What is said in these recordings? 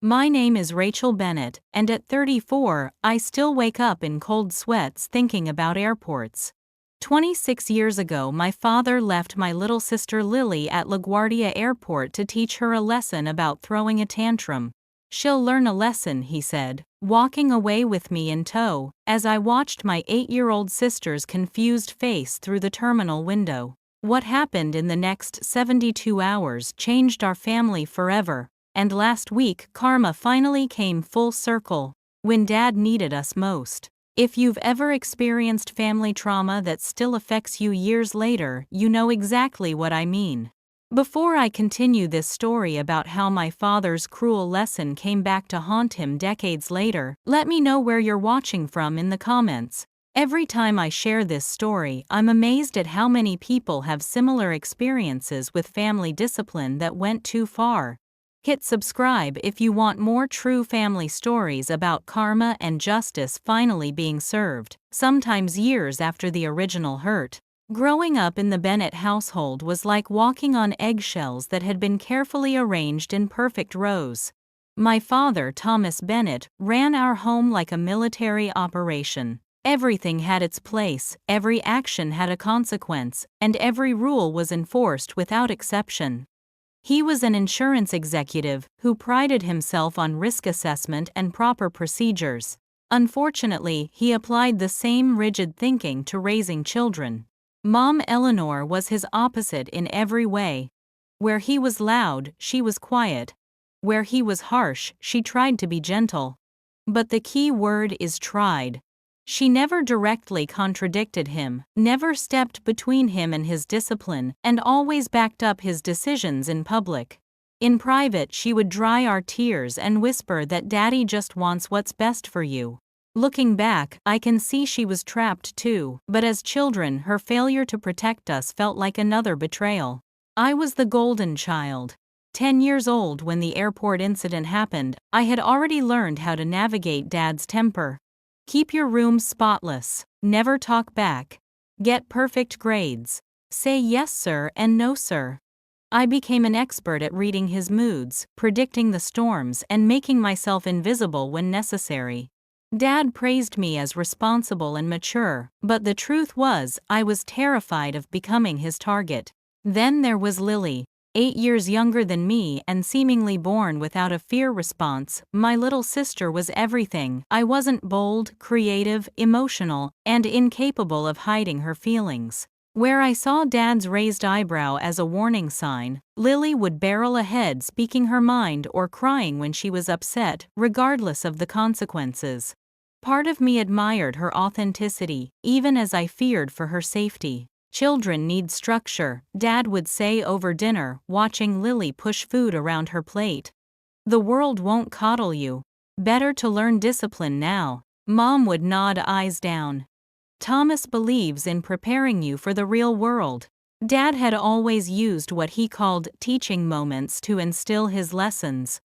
My name is Rachel Bennett, and at 34, I still wake up in cold sweats thinking about airports. 26 years ago, my father left my little sister Lily at LaGuardia Airport to teach her a lesson about throwing a tantrum. She'll learn a lesson, he said, walking away with me in tow, as I watched my 8-year-old sister's confused face through the terminal window. What happened in the next 72 hours changed our family forever, and last week karma finally came full circle, when Dad needed us most. If you've ever experienced family trauma that still affects you years later, you know exactly what I mean. Before I continue this story about how my father's cruel lesson came back to haunt him decades later, let me know where you're watching from in the comments. Every time I share this story, I'm amazed at how many people have similar experiences with family discipline that went too far. Hit subscribe if you want more true family stories about karma and justice finally being served, sometimes years after the original hurt. Growing up in the Bennett household was like walking on eggshells that had been carefully arranged in perfect rows. My father, Thomas Bennett, ran our home like a military operation. Everything had its place, every action had a consequence, and every rule was enforced without exception. He was an insurance executive who prided himself on risk assessment and proper procedures. Unfortunately, he applied the same rigid thinking to raising children. Mom Eleanor was his opposite in every way. Where he was loud, she was quiet. Where he was harsh, she tried to be gentle. But the key word is tried. She never directly contradicted him, never stepped between him and his discipline, and always backed up his decisions in public. In private, she would dry our tears and whisper that Daddy just wants what's best for you. Looking back, I can see she was trapped too, but as children, her failure to protect us felt like another betrayal. I was the golden child. 10 years old when the airport incident happened, I had already learned how to navigate Dad's temper. Keep your room spotless, never talk back, get perfect grades, say yes sir and no sir. I became an expert at reading his moods, predicting the storms, and making myself invisible when necessary. Dad praised me as responsible and mature, but the truth was, I was terrified of becoming his target. Then there was Lily. 8 years younger than me and seemingly born without a fear response, my little sister was everything. I wasn't bold, creative, emotional, and incapable of hiding her feelings. Where I saw Dad's raised eyebrow as a warning sign, Lily would barrel ahead speaking her mind or crying when she was upset, regardless of the consequences. Part of me admired her authenticity, even as I feared for her safety. Children need structure, Dad would say over dinner, watching Lily push food around her plate. The world won't coddle you. Better to learn discipline now. Mom would nod eyes down. Thomas believes in preparing you for the real world. Dad had always used what he called teaching moments to instill his lessons.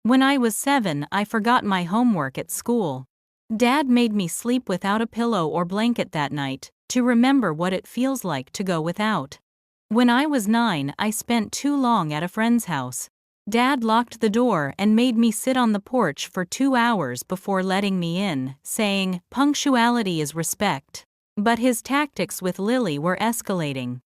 When I was 7, I forgot my homework at school. Dad made me sleep without a pillow or blanket that night, to remember what it feels like to go without. When I was 9, I spent too long at a friend's house. Dad locked the door and made me sit on the porch for 2 hours before letting me in, saying, "Punctuality is respect." But his tactics with Lily were escalating.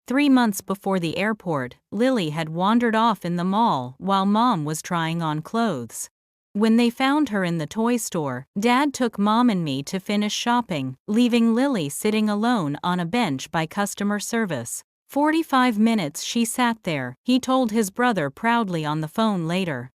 3 months before the airport, Lily had wandered off in the mall while Mom was trying on clothes. When they found her in the toy store, Dad took Mom and me to finish shopping, leaving Lily sitting alone on a bench by customer service. 45 minutes she sat there, he told his brother proudly on the phone later.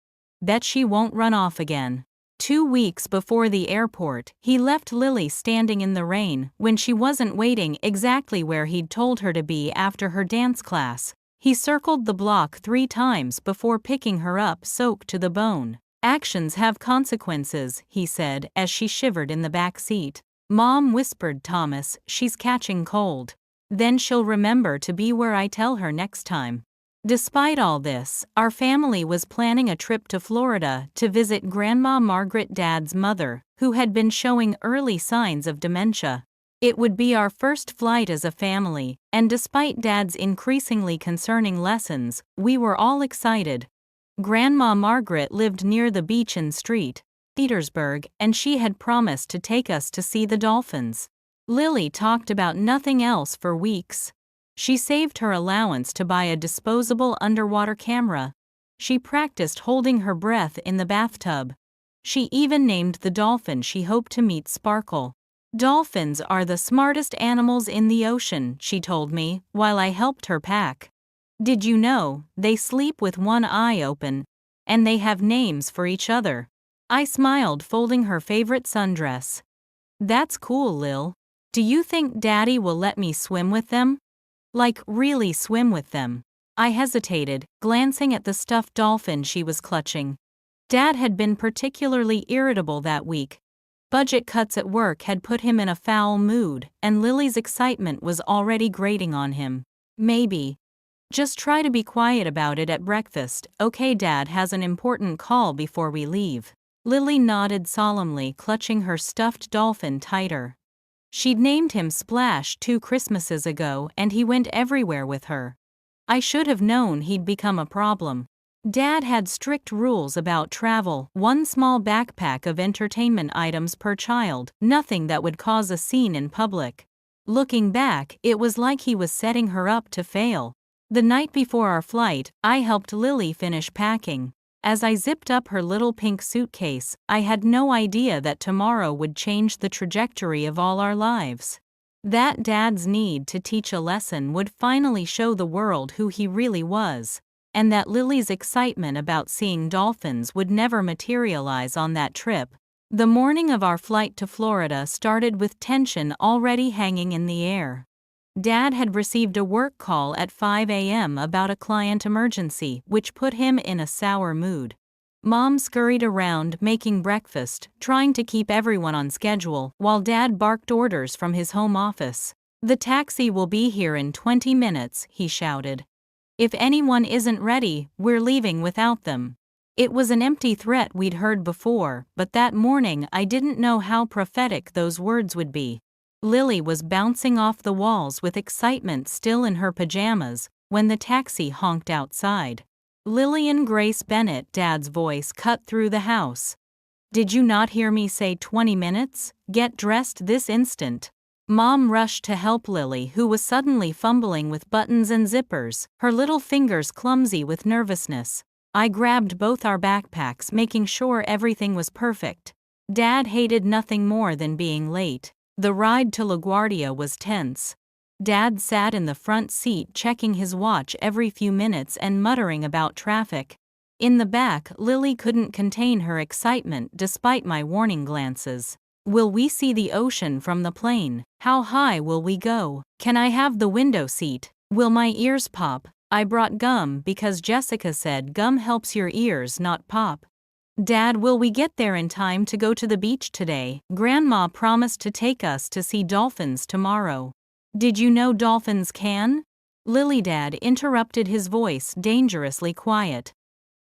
Bet she won't run off again. 2 weeks before the airport, he left Lily standing in the rain when she wasn't waiting exactly where he'd told her to be after her dance class. He circled the block 3 times before picking her up soaked to the bone. "Actions have consequences," he said as she shivered in the back seat. "Mom," whispered Thomas, "she's catching cold. Then she'll remember to be where I tell her next time." Despite all this, our family was planning a trip to Florida to visit Grandma Margaret, Dad's mother, who had been showing early signs of dementia. It would be our first flight as a family, and despite Dad's increasingly concerning lessons, we were all excited. Grandma Margaret lived near the beach in St. Petersburg, and she had promised to take us to see the dolphins. Lily talked about nothing else for weeks. She saved her allowance to buy a disposable underwater camera. She practiced holding her breath in the bathtub. She even named the dolphin she hoped to meet Sparkle. "Dolphins are the smartest animals in the ocean," she told me, while I helped her pack. "Did you know, they sleep with one eye open, and they have names for each other?" I smiled, folding her favorite sundress. "That's cool, Lil. Do you think Daddy will let me swim with them? Like, really swim with them?" I hesitated, glancing at the stuffed dolphin she was clutching. Dad had been particularly irritable that week. Budget cuts at work had put him in a foul mood, and Lily's excitement was already grating on him. "Maybe. Just try to be quiet about it at breakfast, okay? Dad has an important call before we leave." Lily nodded solemnly, clutching her stuffed dolphin tighter. She'd named him Splash 2 Christmases ago, and he went everywhere with her. I should have known he'd become a problem. Dad had strict rules about travel: 1 small backpack of entertainment items per child, nothing that would cause a scene in public. Looking back, it was like he was setting her up to fail. The night before our flight, I helped Lily finish packing. As I zipped up her little pink suitcase, I had no idea that tomorrow would change the trajectory of all our lives. That Dad's need to teach a lesson would finally show the world who he really was, and that Lily's excitement about seeing dolphins would never materialize on that trip. The morning of our flight to Florida started with tension already hanging in the air. Dad had received a work call at 5 a.m. about a client emergency, which put him in a sour mood. Mom scurried around making breakfast, trying to keep everyone on schedule, while Dad barked orders from his home office. "The taxi will be here in 20 minutes, he shouted. "If anyone isn't ready, we're leaving without them." It was an empty threat we'd heard before, but that morning I didn't know how prophetic those words would be. Lily was bouncing off the walls with excitement, still in her pajamas, when the taxi honked outside. "Lillian Grace Bennett," Dad's voice cut through the house. "Did you not hear me say 20 minutes? Get dressed this instant." Mom rushed to help Lily, who was suddenly fumbling with buttons and zippers, her little fingers clumsy with nervousness. I grabbed both our backpacks, making sure everything was perfect. Dad hated nothing more than being late. The ride to LaGuardia was tense. Dad sat in the front seat, checking his watch every few minutes and muttering about traffic. In the back, Lily couldn't contain her excitement despite my warning glances. "Will we see the ocean from the plane? How high will we go? Can I have the window seat? Will my ears pop?" I brought gum because Jessica said gum helps your ears not pop. "Dad, will we get there in time to go to the beach today? Grandma promised to take us to see dolphins tomorrow." "Did you know dolphins can?" Dad interrupted, his voice dangerously quiet.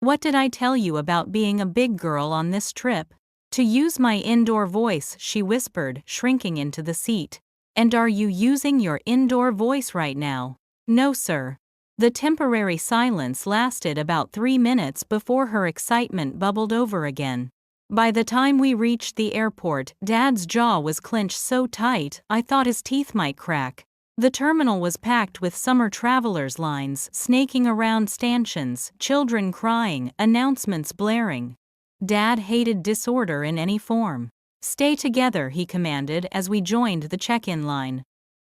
"What did I tell you about being a big girl on this trip?" "To use my indoor voice," she whispered, shrinking into the seat. "And are you using your indoor voice right now?" "No, sir." The temporary silence lasted about 3 minutes before her excitement bubbled over again. By the time we reached the airport, Dad's jaw was clenched so tight I thought his teeth might crack. The terminal was packed with summer travelers, lines snaking around stanchions, children crying, announcements blaring. Dad hated disorder in any form. "Stay together," he commanded as we joined the check-in line.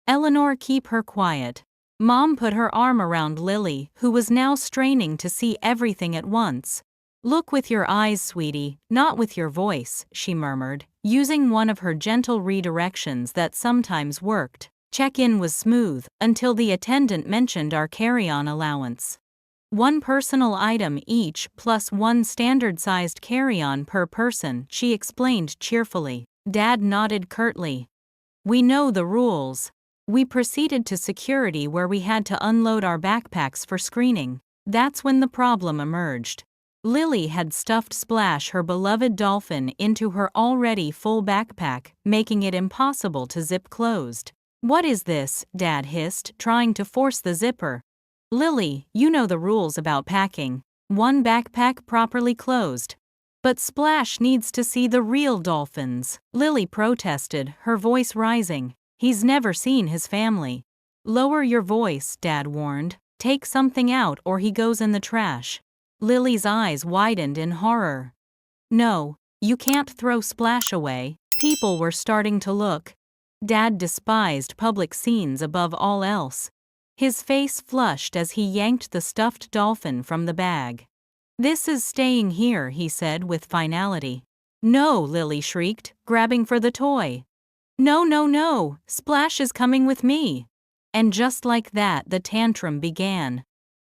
"Eleanor, keep her quiet." Mom put her arm around Lily, who was now straining to see everything at once. "Look with your eyes, sweetie, not with your voice," she murmured, using one of her gentle redirections that sometimes worked. Check-in was smooth, until the attendant mentioned our carry-on allowance. 1 personal item each, plus 1 standard-sized carry-on per person, she explained cheerfully. Dad nodded curtly. "We know the rules." We proceeded to security, where we had to unload our backpacks for screening. That's when the problem emerged. Lily had stuffed Splash, her beloved dolphin, into her already full backpack, making it impossible to zip closed. "What is this?" Dad hissed, trying to force the zipper. "Lily, you know the rules about packing." one backpack properly closed. But Splash needs to see the real dolphins, Lily protested, her voice rising. He's never seen his family. Lower your voice, Dad warned. Take something out or he goes in the trash. Lily's eyes widened in horror. No, you can't throw Splash away. People were starting to look. Dad despised public scenes above all else. His face flushed as he yanked the stuffed dolphin from the bag. This is staying here, he said with finality. No, Lily shrieked, grabbing for the toy. No, no, no, Splash is coming with me. And just like that, the tantrum began.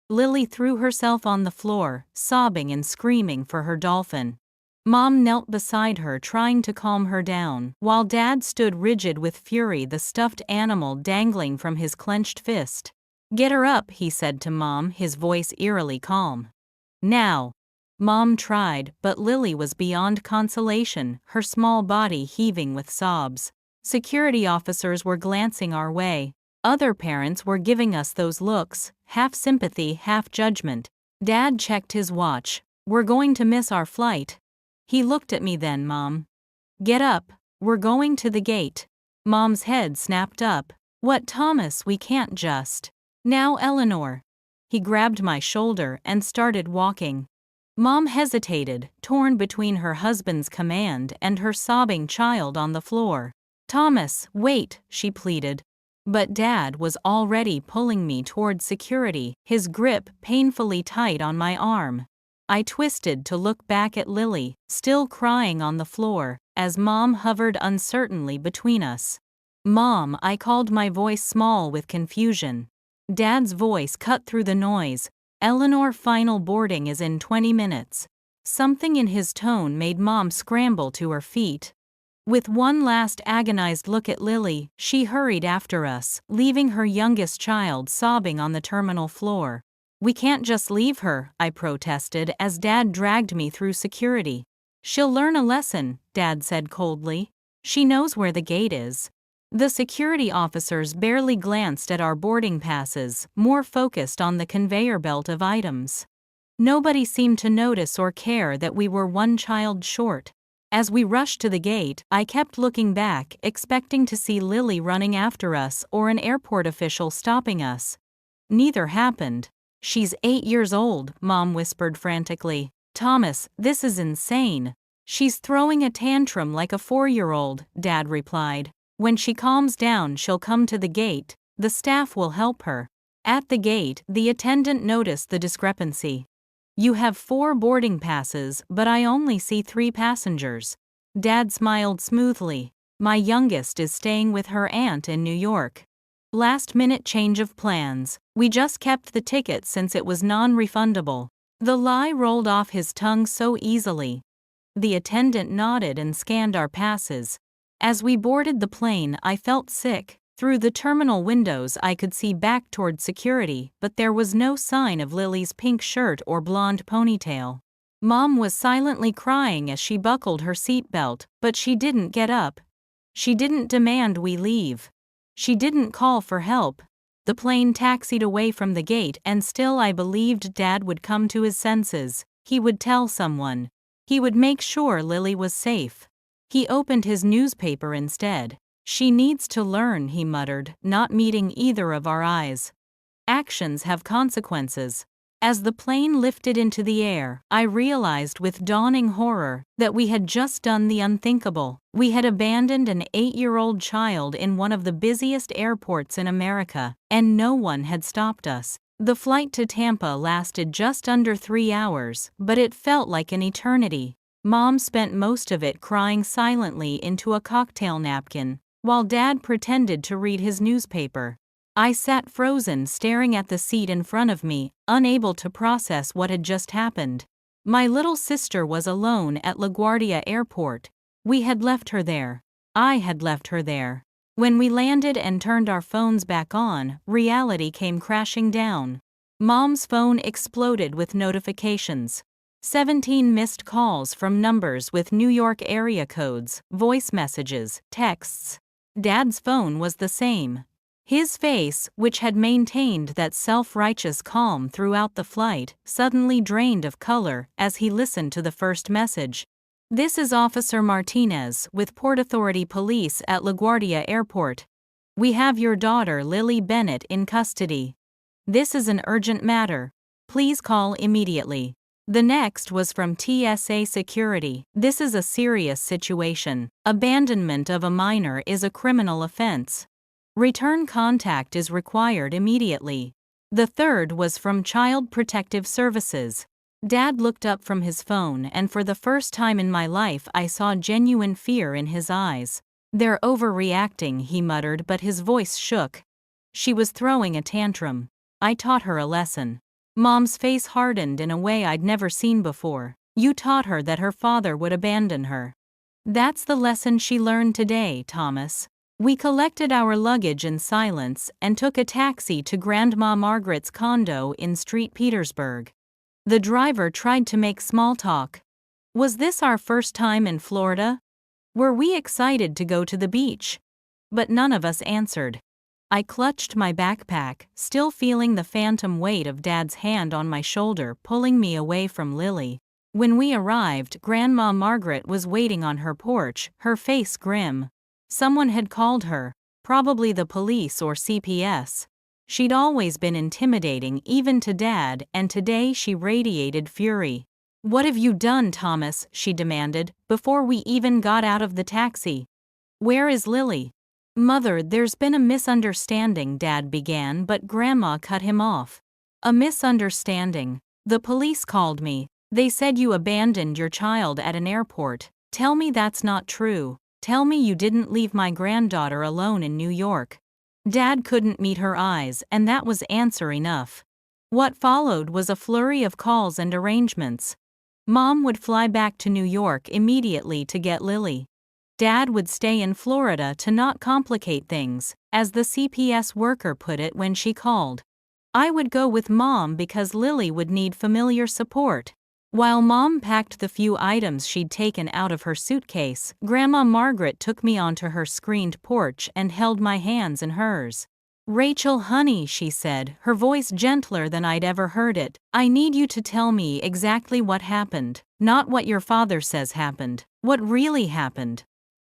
Lily threw herself on the floor, sobbing and screaming for her dolphin. Mom knelt beside her, trying to calm her down, while Dad stood rigid with fury, the stuffed animal dangling from his clenched fist. Get her up, he said to Mom, his voice eerily calm. Now. Mom tried, but Lily was beyond consolation, her small body heaving with sobs. Security officers were glancing our way. Other parents were giving us those looks, half sympathy, half judgment. Dad checked his watch. We're going to miss our flight. He looked at me then, Mom. Get up, we're going to the gate. Mom's head snapped up. What, Thomas, we can't just. Now, Eleanor. He grabbed my shoulder and started walking. Mom hesitated, torn between her husband's command and her sobbing child on the floor. Thomas, wait, she pleaded. But Dad was already pulling me toward security, his grip painfully tight on my arm. I twisted to look back at Lily, still crying on the floor, as Mom hovered uncertainly between us. Mom, I called, my voice small with confusion. Dad's voice cut through the noise. Eleanor, final boarding is in 20 minutes. Something in his tone made Mom scramble to her feet. With one last agonized look at Lily, she hurried after us, leaving her youngest child sobbing on the terminal floor. We can't just leave her, I protested as Dad dragged me through security. She'll learn a lesson, Dad said coldly. She knows where the gate is. The security officers barely glanced at our boarding passes, more focused on the conveyor belt of items. Nobody seemed to notice or care that we were one child short. As we rushed to the gate, I kept looking back, expecting to see Lily running after us or an airport official stopping us. Neither happened. She's 8 years old, Mom whispered frantically. Thomas, this is insane. She's throwing a tantrum like a 4-year-old, Dad replied. When she calms down, she'll come to the gate. The staff will help her. At the gate, the attendant noticed the discrepancy. You have 4 boarding passes, but I only see 3 passengers. Dad smiled smoothly. My youngest is staying with her aunt in New York. Last-minute change of plans. We just kept the ticket since it was non-refundable. The lie rolled off his tongue so easily. The attendant nodded and scanned our passes. As we boarded the plane, I felt sick. Through the terminal windows I could see back toward security, but there was no sign of Lily's pink shirt or blonde ponytail. Mom was silently crying as she buckled her seatbelt, but she didn't get up. She didn't demand we leave. She didn't call for help. The plane taxied away from the gate, and still I believed Dad would come to his senses. He would tell someone. He would make sure Lily was safe. He opened his newspaper instead. She needs to learn, he muttered, not meeting either of our eyes. Actions have consequences. As the plane lifted into the air, I realized with dawning horror that we had just done the unthinkable. We had abandoned an 8-year-old child in one of the busiest airports in America, and no one had stopped us. The flight to Tampa lasted just under 3 hours, but it felt like an eternity. Mom spent most of it crying silently into a cocktail napkin, while Dad pretended to read his newspaper. I sat frozen, staring at the seat in front of me, unable to process what had just happened. My little sister was alone at LaGuardia Airport. We had left her there. I had left her there. When we landed and turned our phones back on, reality came crashing down. Mom's phone exploded with notifications. 17 missed calls from numbers with New York area codes, voice messages, texts. Dad's phone was the same. His face, which had maintained that self-righteous calm throughout the flight, suddenly drained of color as he listened to the first message. "This is Officer Martinez with Port Authority Police at LaGuardia Airport. We have your daughter Lily Bennett in custody. This is an urgent matter. Please call immediately." The next was from TSA Security. "This is a serious situation. Abandonment of a minor is a criminal offense. Return contact is required immediately." The third was from Child Protective Services. Dad looked up from his phone, and for the first time in my life I saw genuine fear in his eyes. "They're overreacting," he muttered, but his voice shook. "She was throwing a tantrum. I taught her a lesson." Mom's face hardened in a way I'd never seen before. "You taught her that her father would abandon her." "That's the lesson she learned today, Thomas." We collected our luggage in silence and took a taxi to Grandma Margaret's condo in St. Petersburg. The driver tried to make small talk. Was this our first time in Florida? Were we excited to go to the beach? But none of us answered. I clutched my backpack, still feeling the phantom weight of Dad's hand on my shoulder pulling me away from Lily. When we arrived, Grandma Margaret was waiting on her porch, her face grim. Someone had called her, probably the police or CPS. She'd always been intimidating even to Dad, and today she radiated fury. "What have you done, Thomas?" she demanded, before we even got out of the taxi. "Where is Lily?" "Mother, there's been a misunderstanding," Dad began, but Grandma cut him off. "A misunderstanding? The police called me. They said you abandoned your child at an airport. Tell me that's not true. Tell me you didn't leave my granddaughter alone in New York." Dad couldn't meet her eyes, and that was answer enough. What followed was a flurry of calls and arrangements. Mom would fly back to New York immediately to get Lily. Dad would stay in Florida to not complicate things, as the CPS worker put it when she called. I would go with Mom because Lily would need familiar support. While Mom packed the few items she'd taken out of her suitcase, Grandma Margaret took me onto her screened porch and held my hands in hers. "Rachel, honey," she said, her voice gentler than I'd ever heard it, "I need you to tell me exactly what happened, not what your father says happened, what really happened."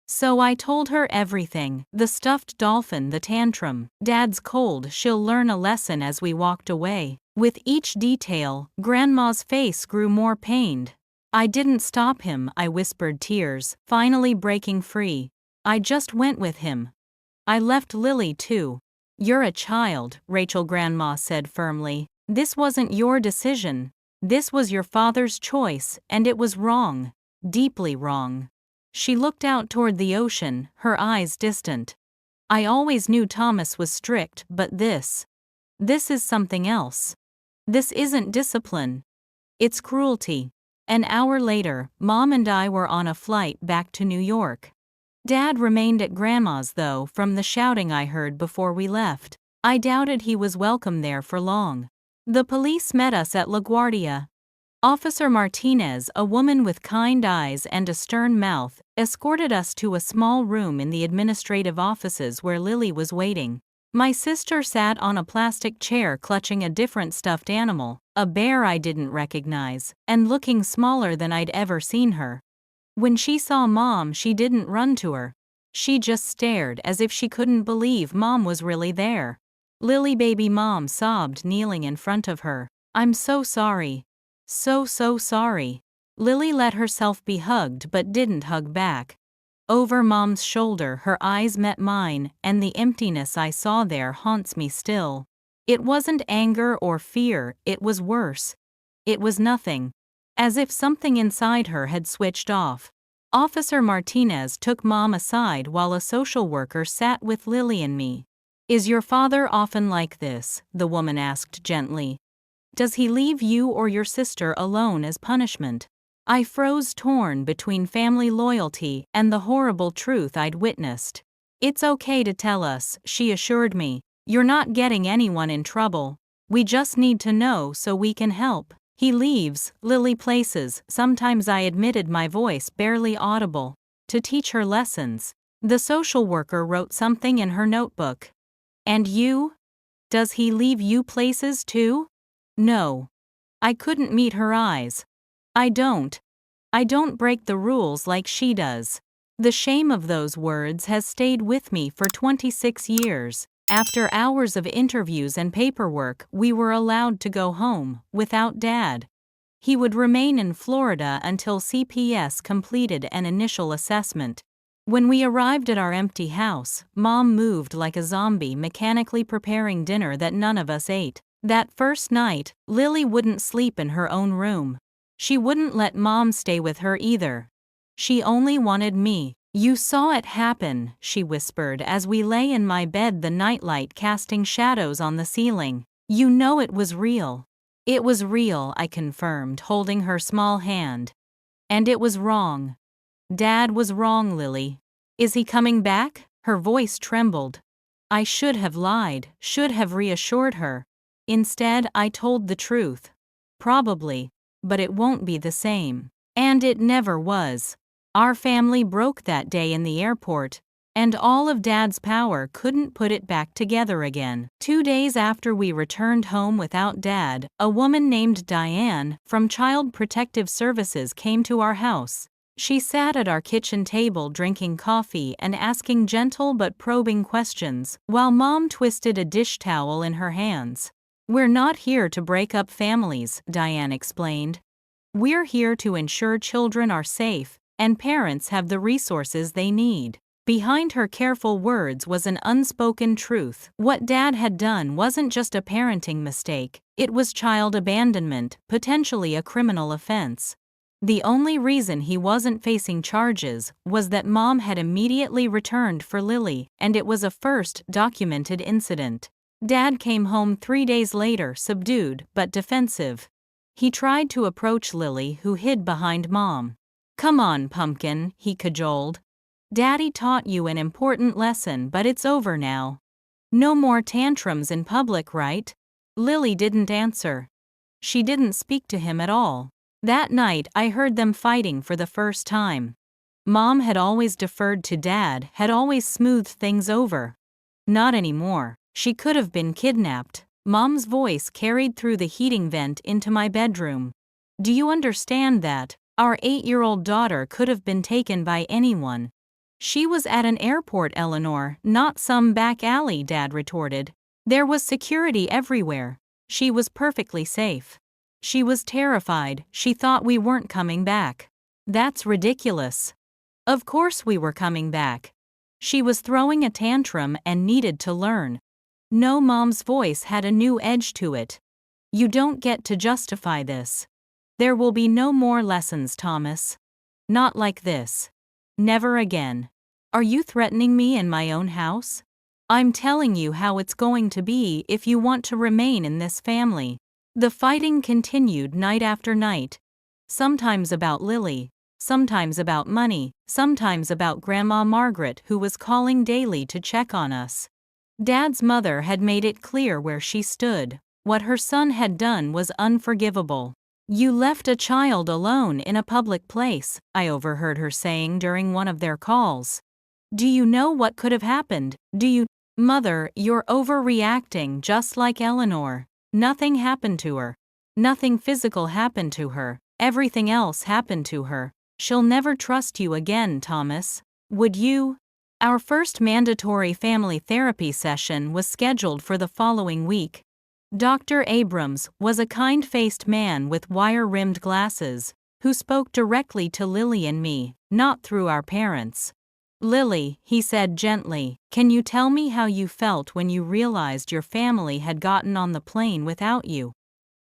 So I told her everything: the stuffed dolphin, the tantrum, Dad's cold "she'll learn a lesson" as we walked away. With each detail, Grandma's face grew more pained. "I didn't stop him," I whispered, tears finally breaking free. "I just went with him. I left Lily too." "You're a child," Rachel, Grandma said firmly. "This wasn't your decision. This was your father's choice, and it was wrong. Deeply wrong." She looked out toward the ocean, her eyes distant. "I always knew Thomas was strict, but this is something else. This isn't discipline. It's cruelty." An hour later, Mom and I were on a flight back to New York. Dad remained at Grandma's though, from the shouting I heard before we left. I doubted he was welcome there for long. The police met us at LaGuardia. Officer Martinez, a woman with kind eyes and a stern mouth, escorted us to a small room in the administrative offices where Lily was waiting. My sister sat on a plastic chair clutching a different stuffed animal, a bear I didn't recognize, and looking smaller than I'd ever seen her. When she saw Mom, she didn't run to her. She just stared as if she couldn't believe Mom was really there. "Lily baby," Mom sobbed, kneeling in front of her. "I'm so sorry. So sorry." Lily let herself be hugged but didn't hug back. Over Mom's shoulder, her eyes met mine, and the emptiness I saw there haunts me still. It wasn't anger or fear, it was worse. It was nothing. As if something inside her had switched off. Officer Martinez took Mom aside while a social worker sat with Lily and me. "Is your father often like this?" the woman asked gently. "Does he leave you or your sister alone as punishment?" I froze, torn between family loyalty and the horrible truth I'd witnessed. "It's okay to tell us," she assured me. "You're not getting anyone in trouble. We just need to know so we can help." "He leaves Lily places," sometimes I admitted, my voice barely audible, "to teach her lessons." The social worker wrote something in her notebook. And you? Does he leave you places too? No. I couldn't meet her eyes. I don't. I don't break the rules like she does. The shame of those words has stayed with me for 26 years. After hours of interviews and paperwork, we were allowed to go home, without Dad. He would remain in Florida until CPS completed an initial assessment. When we arrived at our empty house, Mom moved like a zombie, mechanically preparing dinner that none of us ate. That first night, Lily wouldn't sleep in her own room. She wouldn't let Mom stay with her either. She only wanted me. You saw it happen, she whispered as we lay in my bed, the nightlight casting shadows on the ceiling. You know it was real. It was real, I confirmed, holding her small hand. And it was wrong. Dad was wrong, Lily. Is he coming back? Her voice trembled. I should have lied, should have reassured her. Instead, I told the truth. Probably, but it won't be the same. And it never was. Our family broke that day in the airport, and all of Dad's power couldn't put it back together again. 2 days after we returned home without Dad, a woman named Diane from Child Protective Services came to our house. She sat at our kitchen table drinking coffee and asking gentle but probing questions, while Mom twisted a dish towel in her hands. We're not here to break up families, Diane explained. We're here to ensure children are safe and parents have the resources they need. Behind her careful words was an unspoken truth. What Dad had done wasn't just a parenting mistake, it was child abandonment, potentially a criminal offense. The only reason he wasn't facing charges was that Mom had immediately returned for Lily, and it was a first documented incident. Dad came home 3 days later, subdued but defensive. He tried to approach Lily, who hid behind Mom. Come on, pumpkin, he cajoled. Daddy taught you an important lesson, but it's over now. No more tantrums in public, right? Lily didn't answer. She didn't speak to him at all. That night, I heard them fighting for the first time. Mom had always deferred to Dad, had always smoothed things over. Not anymore. She could have been kidnapped. Mom's voice carried through the heating vent into my bedroom. Do you understand that? Our 8-year-old daughter could have been taken by anyone. She was at an airport, Eleanor, not some back alley, Dad retorted. There was security everywhere. She was perfectly safe. She was terrified. She thought we weren't coming back. That's ridiculous. Of course we were coming back. She was throwing a tantrum and needed to learn. No, Mom's voice had a new edge to it. You don't get to justify this. There will be no more lessons, Thomas. Not like this. Never again. Are you threatening me in my own house? I'm telling you how it's going to be if you want to remain in this family. The fighting continued night after night. Sometimes about Lily, sometimes about money, sometimes about Grandma Margaret, who was calling daily to check on us. Dad's mother had made it clear where she stood. What her son had done was unforgivable. You left a child alone in a public place, I overheard her saying during one of their calls. Do you know what could have happened? Do you? Mother, you're overreacting, just like Eleanor. Nothing happened to her. Nothing physical happened to her. Everything else happened to her. She'll never trust you again, Thomas. Would you? Our first mandatory family therapy session was scheduled for the following week. Dr. Abrams was a kind-faced man with wire-rimmed glasses, who spoke directly to Lily and me, not through our parents. Lily, he said gently, can you tell me how you felt when you realized your family had gotten on the plane without you?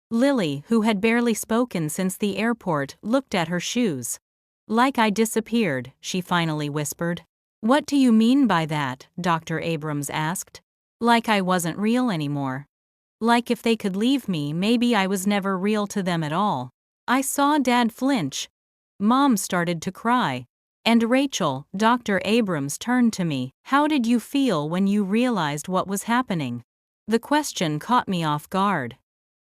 Lily, who had barely spoken since the airport, looked at her shoes. Like I disappeared, she finally whispered. What do you mean by that? Dr. Abrams asked. Like I wasn't real anymore. Like if they could leave me, maybe I was never real to them at all. I saw Dad flinch. Mom started to cry. And Rachel, Dr. Abrams turned to me. How did you feel when you realized what was happening? The question caught me off guard.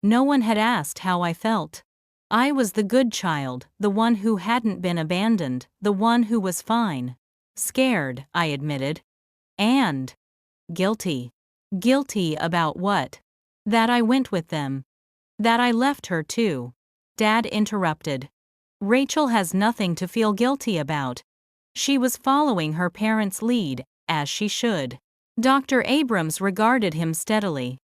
No one had asked how I felt. I was the good child, the one who hadn't been abandoned, the one who was fine. Scared, I admitted. And guilty. Guilty about what? That I went with them. That I left her too. Dad interrupted. Rachel has nothing to feel guilty about. She was following her parents' lead, as she should. Dr. Abrams regarded him steadily.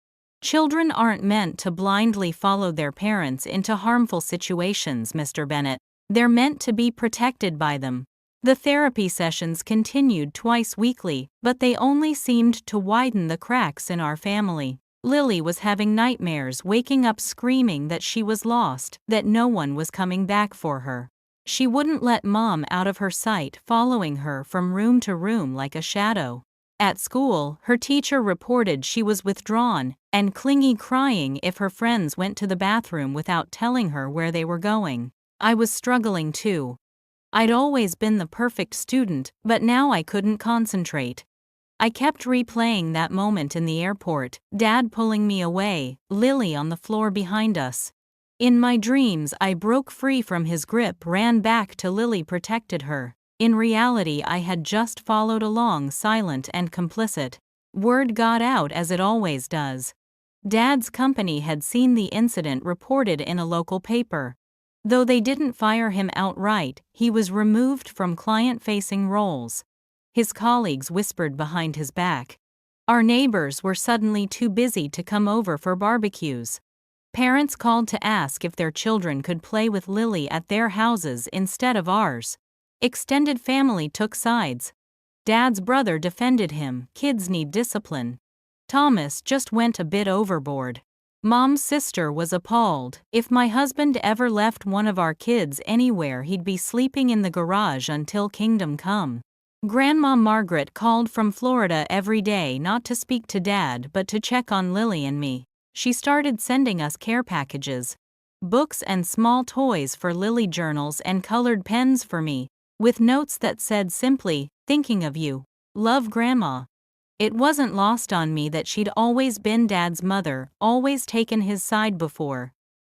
Children aren't meant to blindly follow their parents into harmful situations, Mr. Bennett. They're meant to be protected by them. The therapy sessions continued twice weekly, but they only seemed to widen the cracks in our family. Lily was having nightmares, waking up screaming that she was lost, that no one was coming back for her. She wouldn't let Mom out of her sight, following her from room to room like a shadow. At school, her teacher reported she was withdrawn and clingy, crying if her friends went to the bathroom without telling her where they were going. I was struggling too. I'd always been the perfect student, but now I couldn't concentrate. I kept replaying that moment in the airport, Dad pulling me away, Lily on the floor behind us. In my dreams, I broke free from his grip, ran back to Lily, protected her. In reality, I had just followed along, silent and complicit. Word got out, as it always does. Dad's company had seen the incident reported in a local paper. Though they didn't fire him outright, he was removed from client-facing roles. His colleagues whispered behind his back. Our neighbors were suddenly too busy to come over for barbecues. Parents called to ask if their children could play with Lily at their houses instead of ours. Extended family took sides. Dad's brother defended him. Kids need discipline. Thomas just went a bit overboard. Mom's sister was appalled. If my husband ever left one of our kids anywhere, he'd be sleeping in the garage until kingdom come. Grandma Margaret called from Florida every day, not to speak to Dad but to check on Lily and me. She started sending us care packages. Books and small toys for Lily, journals and colored pens for me, with notes that said simply, "Thinking of you. Love, Grandma." It wasn't lost on me that she'd always been Dad's mother, always taken his side before.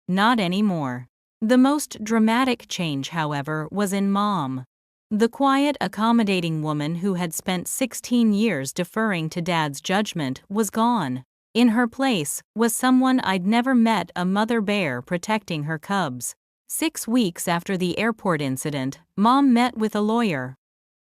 Not anymore. The most dramatic change, however, was in Mom. The quiet, accommodating woman who had spent 16 years deferring to Dad's judgment was gone. In her place was someone I'd never met, a mother bear protecting her cubs. 6 weeks after the airport incident, Mom met with a lawyer.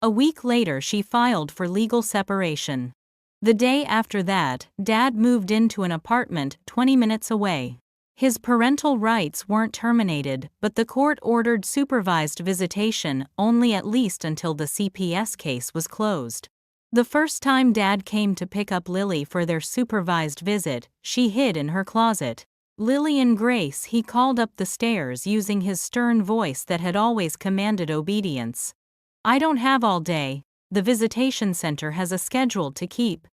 A week later, she filed for legal separation. The day after that, Dad moved into an apartment 20 minutes away. His parental rights weren't terminated, but the court ordered supervised visitation only, at least until the CPS case was closed. The first time Dad came to pick up Lily for their supervised visit, she hid in her closet. "Lily and Grace," he called up the stairs using his stern voice that had always commanded obedience. "I don't have all day. The visitation center has a schedule to keep."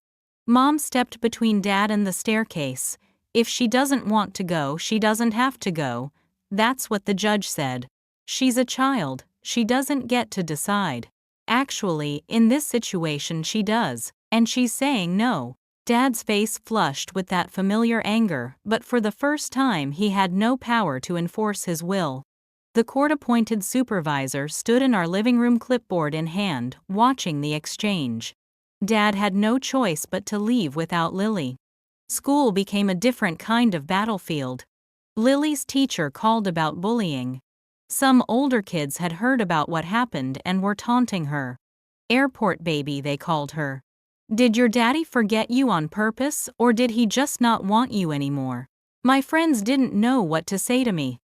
Mom stepped between Dad and the staircase. If she doesn't want to go, she doesn't have to go. That's what the judge said. She's a child, she doesn't get to decide. Actually, in this situation she does, and she's saying no. Dad's face flushed with that familiar anger, but for the first time he had no power to enforce his will. The court-appointed supervisor stood in our living room, clipboard in hand, watching the exchange. Dad had no choice but to leave without Lily. School became a different kind of battlefield. Lily's teacher called about bullying. Some older kids had heard about what happened and were taunting her. "Airport baby," they called her. "Did your daddy forget you on purpose, or did he just not want you anymore?" My friends didn't know what to say to me.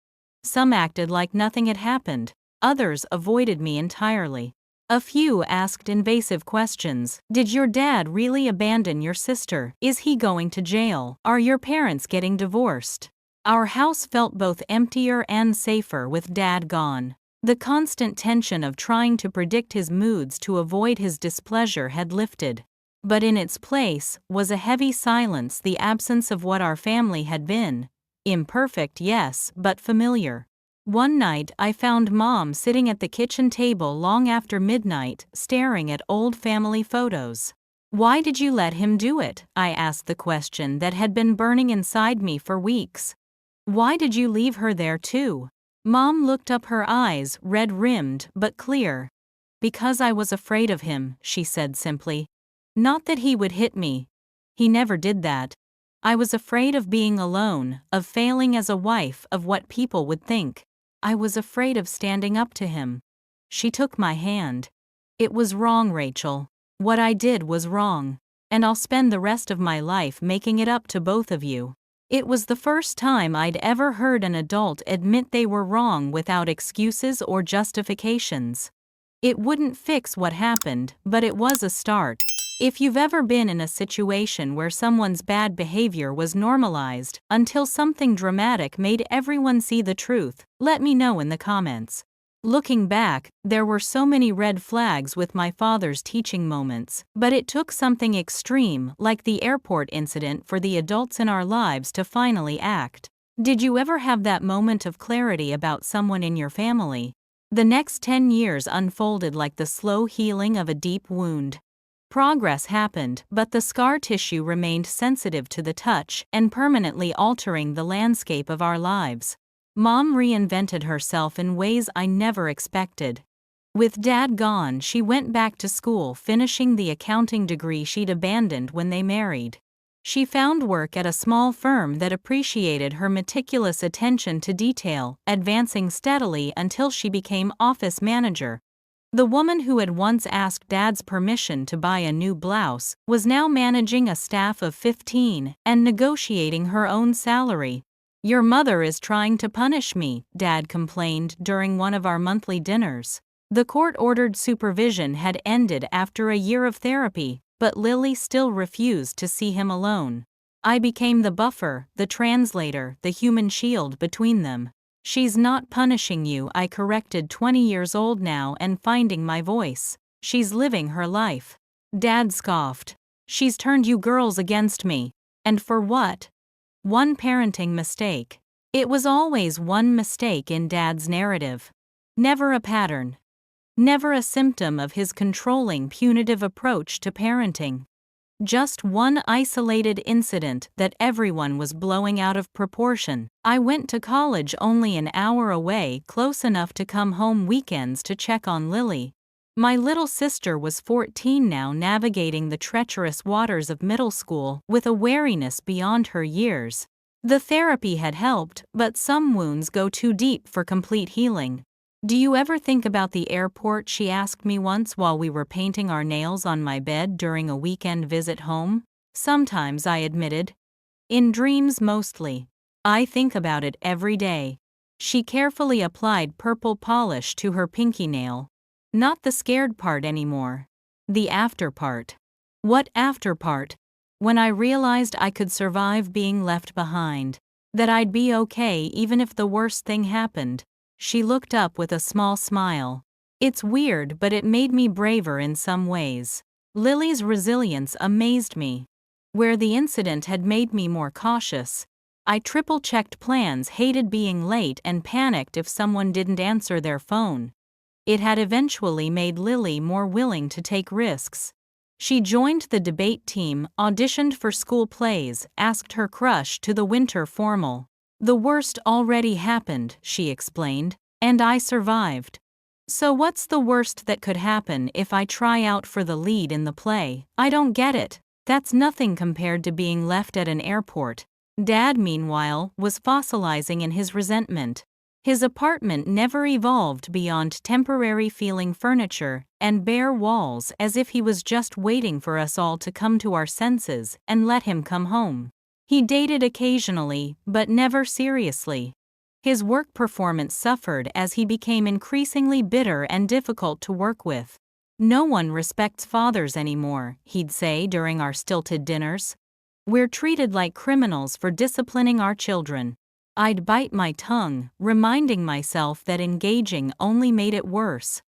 Some acted like nothing had happened. Others avoided me entirely. A few asked invasive questions. "Did your dad really abandon your sister? Is he going to jail? Are your parents getting divorced?" Our house felt both emptier and safer with Dad gone. The constant tension of trying to predict his moods to avoid his displeasure had lifted. But in its place was a heavy silence, the absence of what our family had been. Imperfect, yes, but familiar. One night I found Mom sitting at the kitchen table long after midnight, staring at old family photos. "Why did you let him do it?" I asked, the question that had been burning inside me for weeks. "Why did you leave her there too?" Mom looked up, her eyes red-rimmed but clear. "Because I was afraid of him," she said simply. "Not that he would hit me. He never did that. I was afraid of being alone, of failing as a wife, of what people would think. I was afraid of standing up to him. She took my hand. It was wrong, Rachel. What I did was wrong. And I'll spend the rest of my life making it up to both of you. It was the first time I'd ever heard an adult admit they were wrong without excuses or justifications. It wouldn't fix what happened, but it was a start. If you've ever been in a situation where someone's bad behavior was normalized until something dramatic made everyone see the truth, let me know in the comments. Looking back, there were so many red flags with my father's teaching moments, but it took something extreme like the airport incident for the adults in our lives to finally act. Did you ever have that moment of clarity about someone in your family? The next 10 years unfolded like the slow healing of a deep wound. Progress happened, but the scar tissue remained sensitive to the touch and permanently altering the landscape of our lives. Mom reinvented herself in ways I never expected. With Dad gone, she went back to school, finishing the accounting degree she'd abandoned when they married. She found work at a small firm that appreciated her meticulous attention to detail, advancing steadily until she became office manager. The woman who had once asked Dad's permission to buy a new blouse was now managing a staff of 15 and negotiating her own salary. "Your mother is trying to punish me," Dad complained during one of our monthly dinners. The court-ordered supervision had ended after a year of therapy, but Lily still refused to see him alone. I became the buffer, the translator, the human shield between them. "She's not punishing you," I corrected, 20 years old now and finding my voice. "She's living her life." Dad scoffed. "She's turned you girls against me. And for what?" One parenting mistake. It was always one mistake in Dad's narrative. Never a pattern. Never a symptom of his controlling, punitive approach to parenting. Just one isolated incident that everyone was blowing out of proportion. I went to college only an hour away, close enough to come home weekends to check on Lily. My little sister was 14 now, navigating the treacherous waters of middle school with a wariness beyond her years. The therapy had helped, but some wounds go too deep for complete healing. "Do you ever think about the airport?" she asked me once while we were painting our nails on my bed during a weekend visit home. "Sometimes," I admitted. "In dreams mostly. I think about it every day." She carefully applied purple polish to her pinky nail. "Not the scared part anymore. The after part." "What after part?" "When I realized I could survive being left behind. That I'd be okay even if the worst thing happened." She looked up with a small smile. "It's weird, but it made me braver in some ways." Lily's resilience amazed me. Where the incident had made me more cautious. I triple-checked plans, hated being late, and panicked if someone didn't answer their phone. It had eventually made Lily more willing to take risks. She joined the debate team, auditioned for school plays, asked her crush to the winter formal. "The worst already happened," she explained, "and I survived. So what's the worst that could happen if I try out for the lead in the play?" "I don't get it. That's nothing compared to being left at an airport." Dad, meanwhile, was fossilizing in his resentment. His apartment never evolved beyond temporary feeling furniture and bare walls, as if he was just waiting for us all to come to our senses and let him come home. He dated occasionally, but never seriously. His work performance suffered as he became increasingly bitter and difficult to work with. "No one respects fathers anymore," he'd say during our stilted dinners. "We're treated like criminals for disciplining our children." I'd bite my tongue, reminding myself that engaging only made it worse.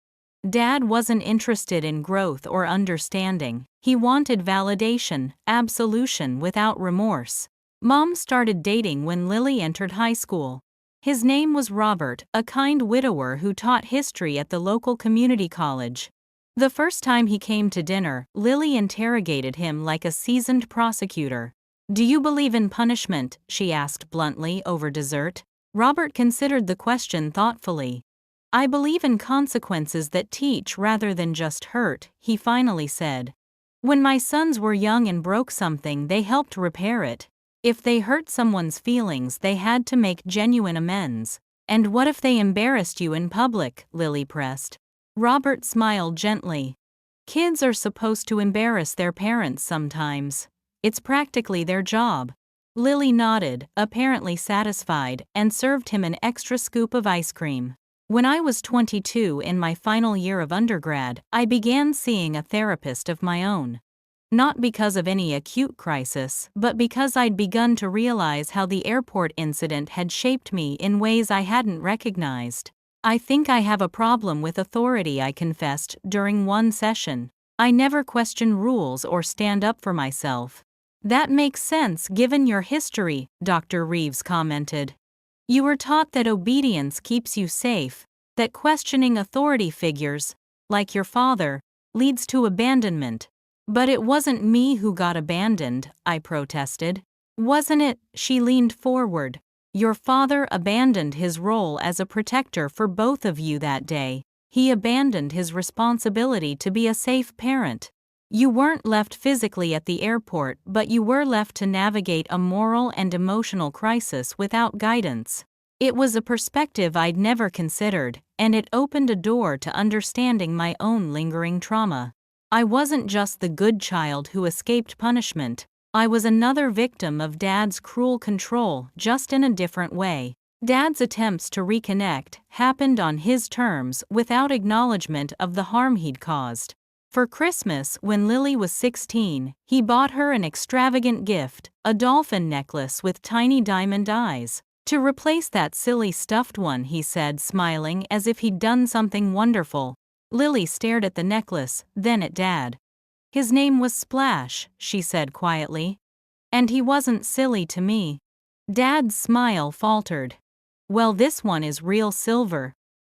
Dad wasn't interested in growth or understanding. He wanted validation, absolution without remorse. Mom started dating when Lily entered high school. His name was Robert, a kind widower who taught history at the local community college. The first time he came to dinner, Lily interrogated him like a seasoned prosecutor. "Do you believe in punishment?" she asked bluntly over dessert. Robert considered the question thoughtfully. "I believe in consequences that teach rather than just hurt," he finally said. When my sons were young and broke something, they helped repair it. If they hurt someone's feelings, they had to make genuine amends. And what if they embarrassed you in public? Lily pressed. Robert smiled gently. Kids are supposed to embarrass their parents sometimes. It's practically their job. Lily nodded, apparently satisfied, and served him an extra scoop of ice cream. When I was 22 in my final year of undergrad, I began seeing a therapist of my own. Not because of any acute crisis, but because I'd begun to realize how the airport incident had shaped me in ways I hadn't recognized. I think I have a problem with authority, I confessed during one session. I never question rules or stand up for myself. That makes sense given your history, Dr. Reeves commented. You were taught that obedience keeps you safe, that questioning authority figures, like your father, leads to abandonment. But it wasn't me who got abandoned, I protested. Wasn't it? She leaned forward. Your father abandoned his role as a protector for both of you that day. He abandoned his responsibility to be a safe parent. You weren't left physically at the airport, but you were left to navigate a moral and emotional crisis without guidance. It was a perspective I'd never considered, and it opened a door to understanding my own lingering trauma. I wasn't just the good child who escaped punishment. I was another victim of Dad's cruel control, just in a different way. Dad's attempts to reconnect happened on his terms without acknowledgement of the harm he'd caused. For Christmas, when Lily was 16, he bought her an extravagant gift, a dolphin necklace with tiny diamond eyes. To replace that silly stuffed one, he said, smiling as if he'd done something wonderful. Lily stared at the necklace, then at Dad. His name was Splash, she said quietly. And he wasn't silly to me. Dad's smile faltered. Well, this one is real silver.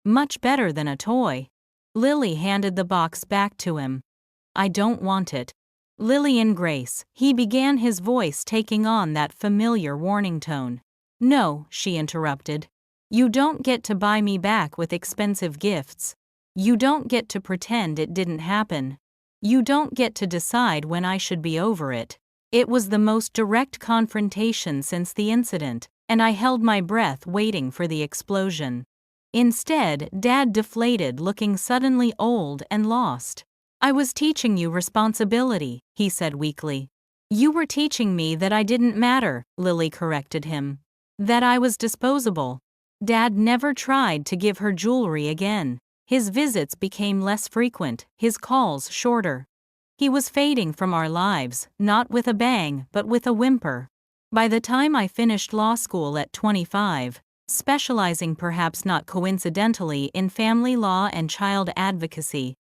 Much better than a toy. Lily handed the box back to him. I don't want it. Lily and Grace, he began, his voice taking on that familiar warning tone. No, she interrupted. You don't get to buy me back with expensive gifts. You don't get to pretend it didn't happen. You don't get to decide when I should be over it. It was the most direct confrontation since the incident, and I held my breath waiting for the explosion. Instead, Dad deflated, looking suddenly old and lost. I was teaching you responsibility, he said weakly. You were teaching me that I didn't matter, Lily corrected him. That I was disposable. Dad never tried to give her jewelry again. His visits became less frequent, his calls shorter. He was fading from our lives, not with a bang, but with a whimper. By the time I finished law school at 25, specializing perhaps not coincidentally in family law and child advocacy,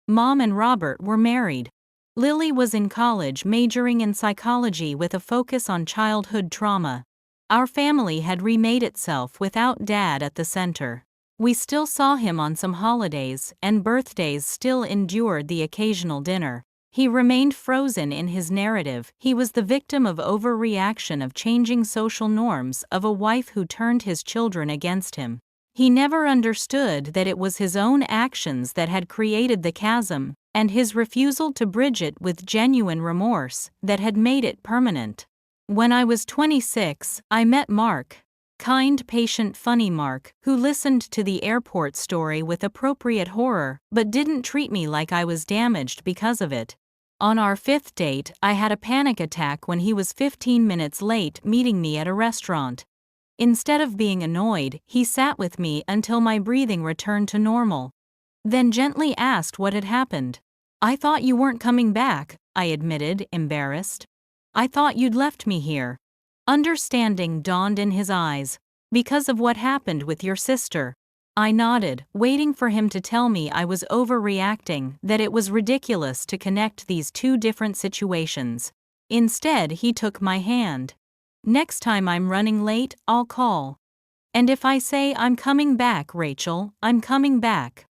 Mom and Robert were married. Lily was in college majoring in psychology with a focus on childhood trauma. Our family had remade itself without Dad at the center. We still saw him on some holidays, and birthdays still endured the occasional dinner. He remained frozen in his narrative. He was the victim of overreaction, of changing social norms, of a wife who turned his children against him. He never understood that it was his own actions that had created the chasm, and his refusal to bridge it with genuine remorse that had made it permanent. When I was 26, I met Mark. Kind, patient, funny Mark, who listened to the airport story with appropriate horror, but didn't treat me like I was damaged because of it. On our 5th date, I had a panic attack when he was 15 minutes late meeting me at a restaurant. Instead of being annoyed, he sat with me until my breathing returned to normal. Then gently asked what had happened. I thought you weren't coming back, I admitted, embarrassed. I thought you'd left me here. Understanding dawned in his eyes. Because of what happened with your sister. I nodded, waiting for him to tell me I was overreacting, that it was ridiculous to connect these two different situations. Instead, he took my hand. Next time I'm running late, I'll call. And if I say I'm coming back, Rachel, I'm coming back.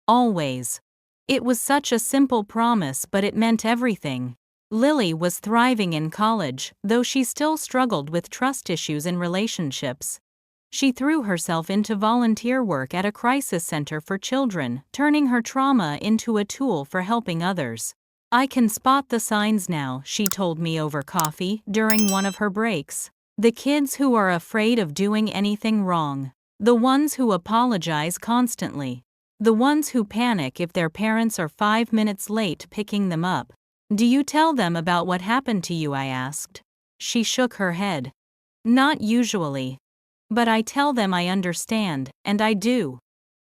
Always. It was such a simple promise, but it meant everything. Lily was thriving in college, though she still struggled with trust issues in relationships. She threw herself into volunteer work at a crisis center for children, turning her trauma into a tool for helping others. I can spot the signs now, she told me over coffee during one of her breaks. The kids who are afraid of doing anything wrong. The ones who apologize constantly. The ones who panic if their parents are 5 minutes late picking them up. Do you tell them about what happened to you? I asked. She shook her head. Not usually. But I tell them I understand, and I do.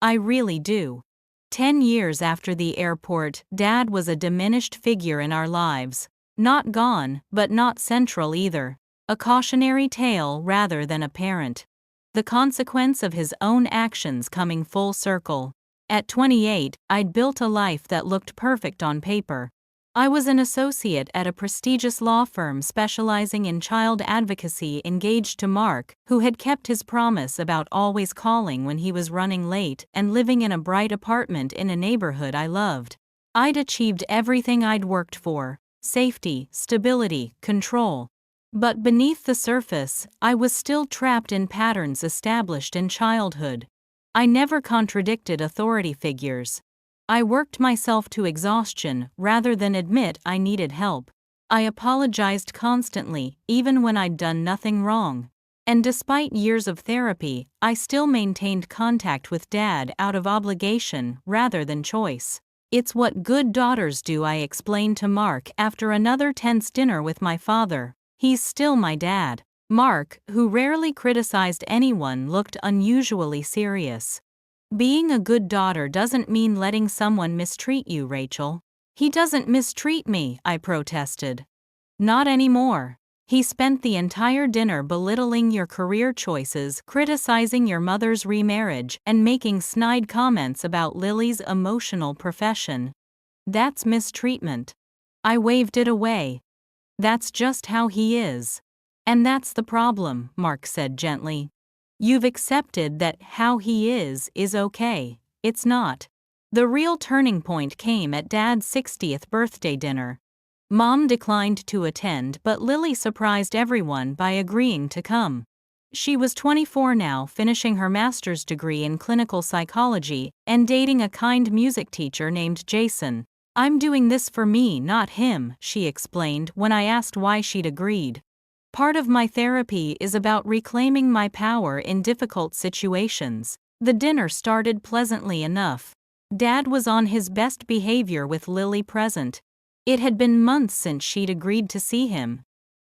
I really do. 10 years after the airport, Dad was a diminished figure in our lives. Not gone, but not central either. A cautionary tale rather than a parent. The consequence of his own actions coming full circle. At 28, I'd built a life that looked perfect on paper. I was an associate at a prestigious law firm specializing in child advocacy, engaged to Mark, who had kept his promise about always calling when he was running late, and living in a bright apartment in a neighborhood I loved. I'd achieved everything I'd worked for: safety, stability, control. But beneath the surface, I was still trapped in patterns established in childhood. I never contradicted authority figures. I worked myself to exhaustion rather than admit I needed help. I apologized constantly, even when I'd done nothing wrong. And despite years of therapy, I still maintained contact with Dad out of obligation rather than choice. It's what good daughters do, I explained to Mark after another tense dinner with my father. He's still my dad. Mark, who rarely criticized anyone, looked unusually serious. Being a good daughter doesn't mean letting someone mistreat you, Rachel. He doesn't mistreat me, I protested. Not anymore. He spent the entire dinner belittling your career choices, criticizing your mother's remarriage, and making snide comments about Lily's emotional profession. That's mistreatment. I waved it away. That's just how he is. And that's the problem, Mark said gently. You've accepted that how he is okay. It's not. The real turning point came at Dad's 60th birthday dinner. Mom declined to attend, but Lily surprised everyone by agreeing to come. She was 24 now, finishing her master's degree in clinical psychology, and dating a kind music teacher named Jason. I'm doing this for me, not him, she explained when I asked why she'd agreed. Part of my therapy is about reclaiming my power in difficult situations. The dinner started pleasantly enough. Dad was on his best behavior with Lily present. It had been months since she'd agreed to see him.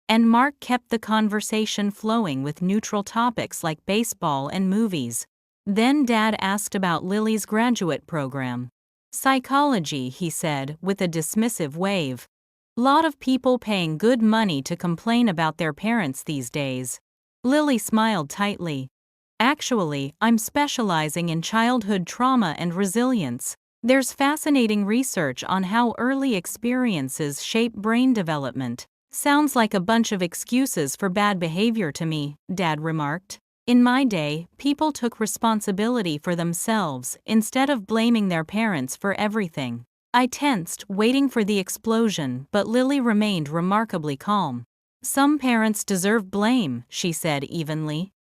And Mark kept the conversation flowing with neutral topics like baseball and movies. Then Dad asked about Lily's graduate program. Psychology, he said, with a dismissive wave. Lot of people paying good money to complain about their parents these days. Lily smiled tightly. Actually, I'm specializing in childhood trauma and resilience. There's fascinating research on how early experiences shape brain development. Sounds like a bunch of excuses for bad behavior to me, Dad remarked. In my day, people took responsibility for themselves instead of blaming their parents for everything. I tensed, waiting for the explosion, but Lily remained remarkably calm. Some parents deserve blame, she said evenly.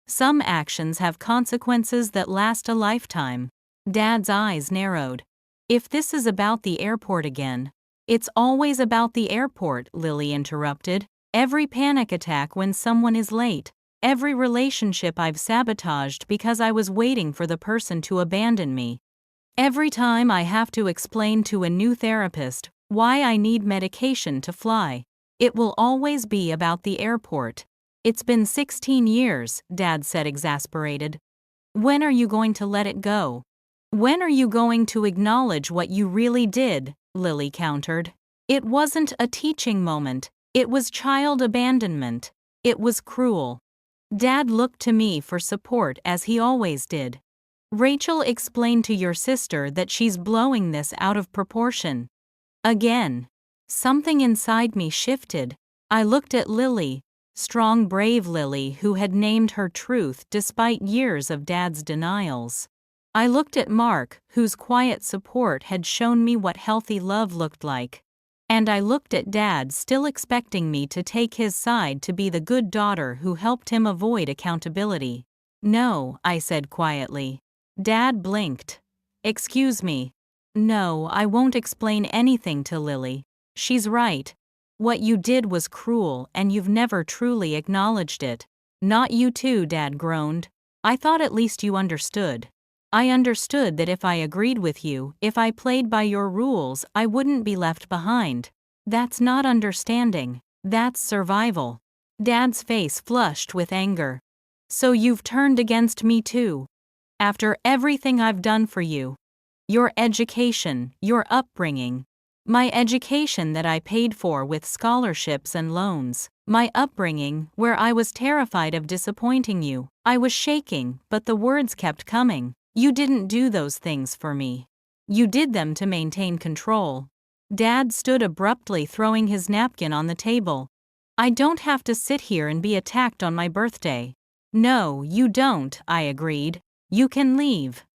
Some actions have consequences that last a lifetime. Dad's eyes narrowed. If this is about the airport again. It's always about the airport, Lily interrupted. Every panic attack when someone is late. Every relationship I've sabotaged because I was waiting for the person to abandon me. Every time I have to explain to a new therapist why I need medication to fly. It will always be about the airport. It's been 16 years, Dad said, exasperated. When are you going to let it go? When are you going to acknowledge what you really did? Lily countered. It wasn't a teaching moment. It was child abandonment. It was cruel. Dad looked to me for support, as he always did. Rachel, explained to your sister that she's blowing this out of proportion. Again. Something inside me shifted. I looked at Lily, strong, brave Lily, who had named her truth despite years of Dad's denials. I looked at Mark, whose quiet support had shown me what healthy love looked like. And I looked at Dad, still expecting me to take his side, to be the good daughter who helped him avoid accountability. No, I said quietly. Dad blinked. Excuse me. No, I won't explain anything to Lily. She's right. What you did was cruel and you've never truly acknowledged it. Not you too, Dad groaned. I thought at least you understood. I understood that if I agreed with you, if I played by your rules, I wouldn't be left behind. That's not understanding. That's survival. Dad's face flushed with anger. So you've turned against me too? After everything I've done for you? Your education, your upbringing. My education that I paid for with scholarships and loans. My upbringing, where I was terrified of disappointing you. I was shaking, but the words kept coming. You didn't do those things for me. You did them to maintain control. Dad stood abruptly, throwing his napkin on the table. I don't have to sit here and be attacked on my birthday. No, you don't, I agreed. You can leave.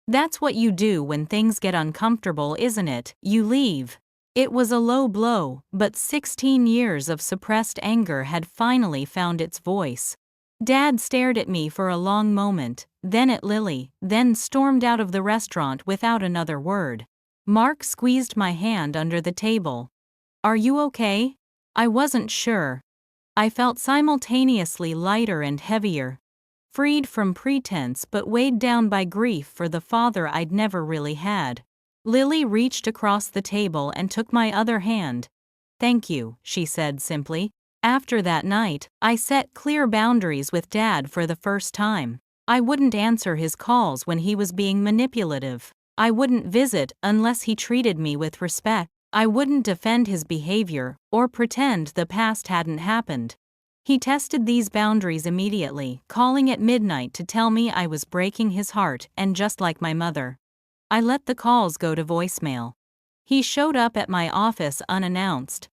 That's what you do when things get uncomfortable, isn't it? You leave. It was a low blow, but 16 years of suppressed anger had finally found its voice. Dad stared at me for a long moment, then at Lily, then stormed out of the restaurant without another word. Mark squeezed my hand under the table. Are you okay? I wasn't sure. I felt simultaneously lighter and heavier. Freed from pretense but weighed down by grief for the father I'd never really had. Lily reached across the table and took my other hand. Thank you, she said simply. After that night, I set clear boundaries with Dad for the first time. I wouldn't answer his calls when he was being manipulative. I wouldn't visit unless he treated me with respect. I wouldn't defend his behavior or pretend the past hadn't happened. He tested these boundaries immediately, calling at midnight to tell me I was breaking his heart, and just like my mother, I let the calls go to voicemail. He showed up at my office unannounced.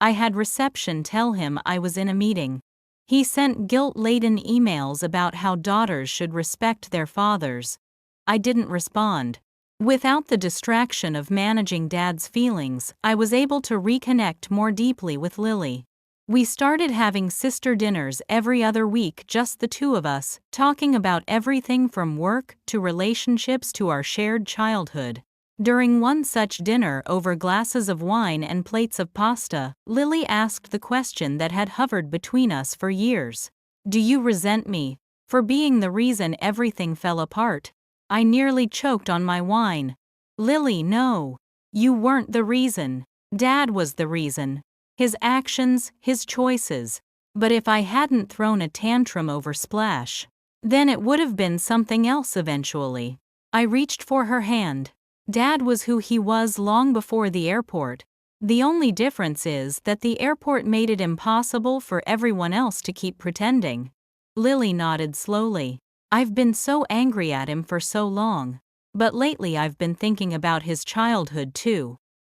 I had reception tell him I was in a meeting. He sent guilt-laden emails about how daughters should respect their fathers. I didn't respond. Without the distraction of managing Dad's feelings, I was able to reconnect more deeply with Lily. We started having sister dinners every other week, just the two of us, talking about everything from work to relationships to our shared childhood. During one such dinner, over glasses of wine and plates of pasta, Lily asked the question that had hovered between us for years. Do you resent me for being the reason everything fell apart? I nearly choked on my wine. Lily, no. You weren't the reason. Dad was the reason. His actions, his choices. But if I hadn't thrown a tantrum over Splash, then it would have been something else eventually. I reached for her hand. Dad was who he was long before the airport. The only difference is that the airport made it impossible for everyone else to keep pretending. Lily nodded slowly. I've been so angry at him for so long. But lately I've been thinking about his childhood too.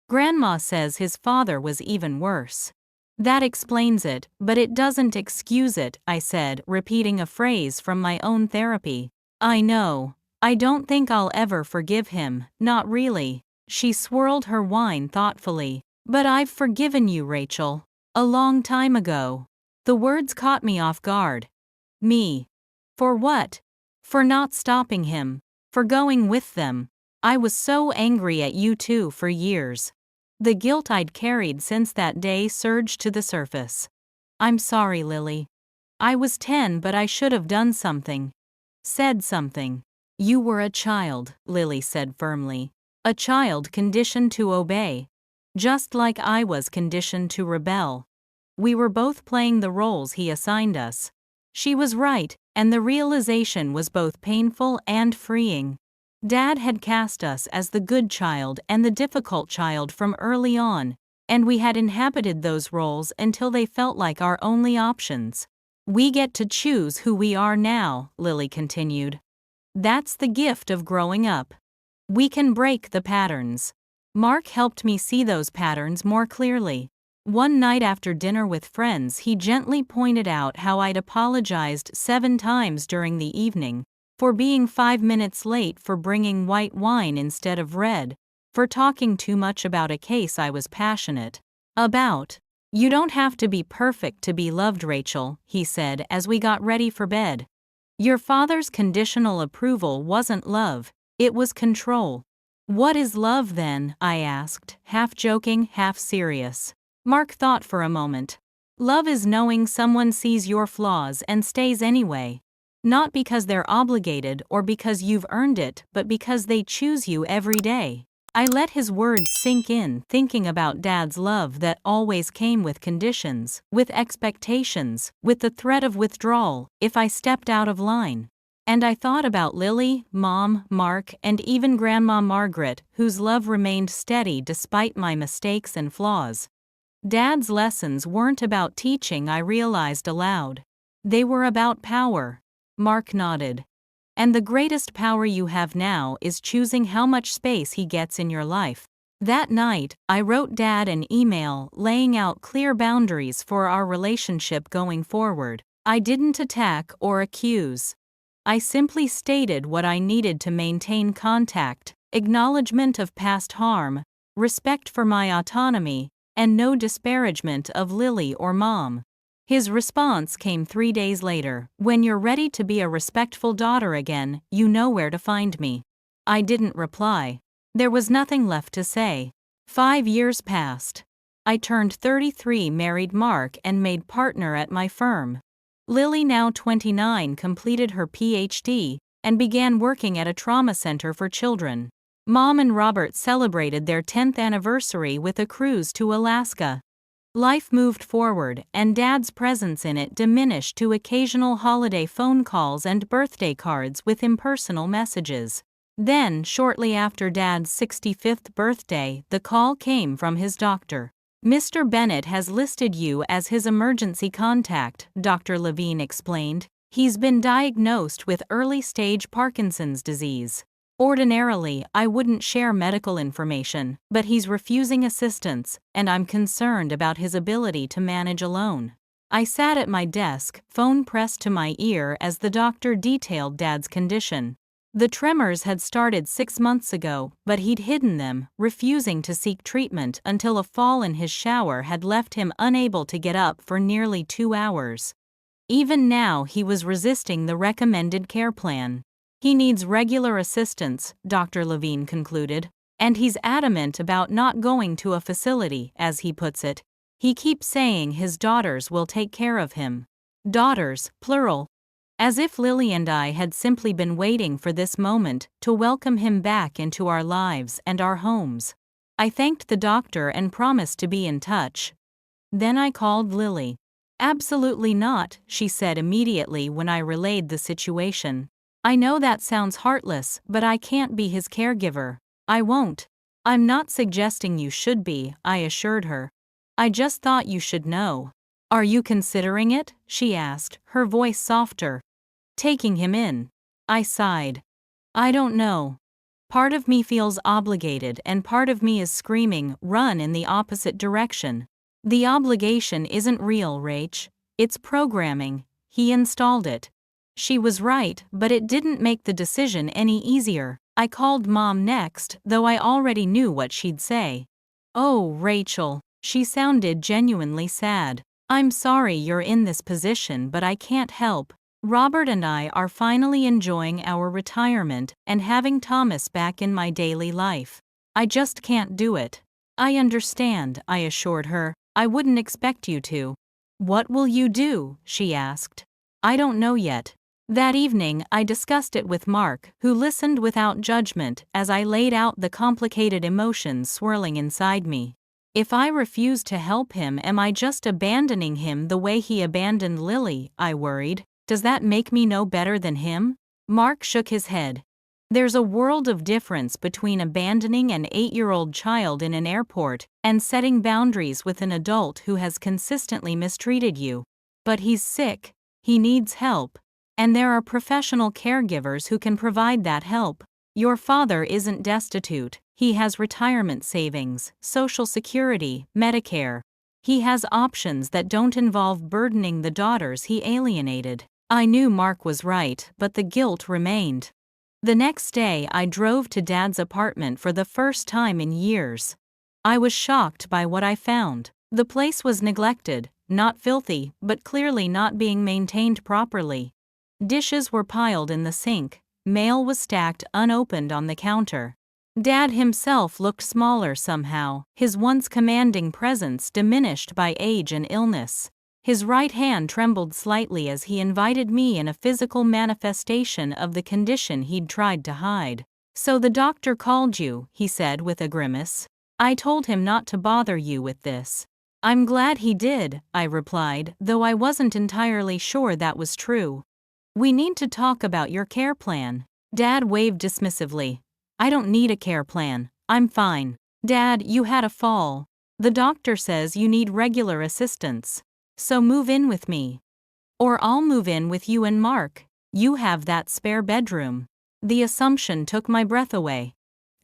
Grandma says his father was even worse. That explains it, but it doesn't excuse it, I said, repeating a phrase from my own therapy. I know. I don't think I'll ever forgive him, not really. She swirled her wine thoughtfully. But I've forgiven you, Rachel. A long time ago. The words caught me off guard. Me. For what? For not stopping him. For going with them. I was so angry at you two for years. The guilt I'd carried since that day surged to the surface. I'm sorry, Lily. I was 10, but I should have done something. Said something. You were a child, Lily said firmly. A child conditioned to obey. Just like I was conditioned to rebel. We were both playing the roles he assigned us. She was right, and the realization was both painful and freeing. Dad had cast us as the good child and the difficult child from early on, and we had inhabited those roles until they felt like our only options. We get to choose who we are now, Lily continued. That's the gift of growing up. We can break the patterns. Mark helped me see those patterns more clearly. One night after dinner with friends, he gently pointed out how I'd apologized 7 times during the evening. For being 5 minutes late, for bringing white wine instead of red, for talking too much about a case I was passionate about. You don't have to be perfect to be loved, Rachel, he said as we got ready for bed. Your father's conditional approval wasn't love, it was control. "What is love then?" I asked, half joking, half serious. Mark thought for a moment. "Love is knowing someone sees your flaws and stays anyway. Not because they're obligated or because you've earned it, but because they choose you every day." I let his words sink in, thinking about Dad's love that always came with conditions, with expectations, with the threat of withdrawal if I stepped out of line. And I thought about Lily, Mom, Mark, and even Grandma Margaret, whose love remained steady despite my mistakes and flaws. Dad's lessons weren't about teaching, I realized aloud. They were about power. Mark nodded. And the greatest power you have now is choosing how much space he gets in your life. That night, I wrote Dad an email laying out clear boundaries for our relationship going forward. I didn't attack or accuse. I simply stated what I needed to maintain contact, acknowledgement of past harm, respect for my autonomy, and no disparagement of Lily or Mom. His response came 3 days later. "When you're ready to be a respectful daughter again, you know where to find me." I didn't reply. There was nothing left to say. 5 years passed. I turned 33, married Mark, and made partner at my firm. Lily, now 29, completed her PhD and began working at a trauma center for children. Mom and Robert celebrated their 10th anniversary with a cruise to Alaska. Life moved forward, and Dad's presence in it diminished to occasional holiday phone calls and birthday cards with impersonal messages. Then, shortly after Dad's 65th birthday, the call came from his doctor. "Mr. Bennett has listed you as his emergency contact," Dr. Levine explained. "He's been diagnosed with early-stage Parkinson's disease. Ordinarily, I wouldn't share medical information, but he's refusing assistance, and I'm concerned about his ability to manage alone." I sat at my desk, phone pressed to my ear as the doctor detailed Dad's condition. The tremors had started 6 months ago, but he'd hidden them, refusing to seek treatment until a fall in his shower had left him unable to get up for nearly 2 hours. Even now, he was resisting the recommended care plan. "He needs regular assistance," Dr. Levine concluded, "and he's adamant about not going to a facility, as he puts it. He keeps saying his daughters will take care of him." Daughters, plural. As if Lily and I had simply been waiting for this moment to welcome him back into our lives and our homes. I thanked the doctor and promised to be in touch. Then I called Lily. "Absolutely not," she said immediately when I relayed the situation. "I know that sounds heartless, but I can't be his caregiver. I won't." "I'm not suggesting you should be," I assured her. "I just thought you should know." "Are you considering it?" she asked, her voice softer. "Taking him in?" I sighed. "I don't know. Part of me feels obligated and part of me is screaming, run in the opposite direction. The obligation isn't real, Rach. It's programming. He installed it." She was right, but it didn't make the decision any easier. I called Mom next, though I already knew what she'd say. "Oh, Rachel." She sounded genuinely sad. "I'm sorry you're in this position, but I can't help. Robert and I are finally enjoying our retirement and having Thomas back in my daily life. I just can't do it." "I understand," I assured her. "I wouldn't expect you to." "What will you do?" she asked. "I don't know yet." That evening, I discussed it with Mark, who listened without judgment as I laid out the complicated emotions swirling inside me. If I refuse to help him, am I just abandoning him the way he abandoned Lily? I worried. Does that make me no better than him? Mark shook his head. "There's a world of difference between abandoning an 8-year-old child in an airport and setting boundaries with an adult who has consistently mistreated you. But he's sick. He needs help. And there are professional caregivers who can provide that help. Your father isn't destitute. He has retirement savings, Social Security, Medicare. He has options that don't involve burdening the daughters he alienated." I knew Mark was right, but the guilt remained. The next day, I drove to Dad's apartment for the first time in years. I was shocked by what I found. The place was neglected, not filthy, but clearly not being maintained properly. Dishes were piled in the sink, mail was stacked unopened on the counter. Dad himself looked smaller somehow, his once commanding presence diminished by age and illness. His right hand trembled slightly as he invited me in a physical manifestation of the condition he'd tried to hide. "So the doctor called you," he said with a grimace. "I told him not to bother you with this." "I'm glad he did," I replied, though I wasn't entirely sure that was true. "We need to talk about your care plan." Dad waved dismissively. "I don't need a care plan. I'm fine." "Dad, you had a fall. The doctor says you need regular assistance. So move in with me. Or I'll move in with you and Mark. You have that spare bedroom." The assumption took my breath away.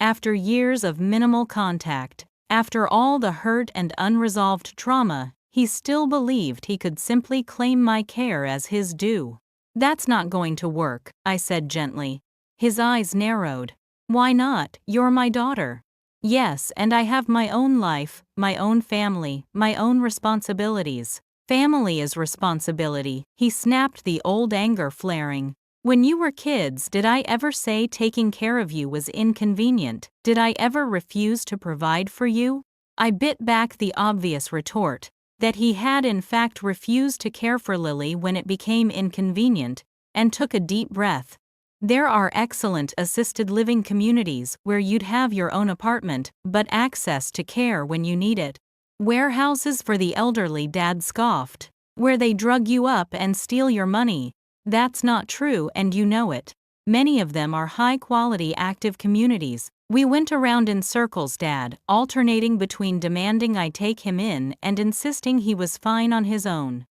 After years of minimal contact, after all the hurt and unresolved trauma, he still believed he could simply claim my care as his due. "That's not going to work," I said gently. His eyes narrowed. "Why not? You're my daughter." "Yes, and I have my own life, my own family, my own responsibilities." "Family is responsibility," he snapped, the old anger flaring. "When you were kids, did I ever say taking care of you was inconvenient? Did I ever refuse to provide for you?" I bit back the obvious retort, that he had in fact refused to care for Lily when it became inconvenient, and took a deep breath. "There are excellent assisted living communities where you'd have your own apartment, but access to care when you need it. Warehouses for the elderly," Dad scoffed. "Where they drug you up and steal your money." "That's not true, and you know it. Many of them are high-quality active communities." We went around in circles, Dad, alternating between demanding I take him in and insisting he was fine on his own.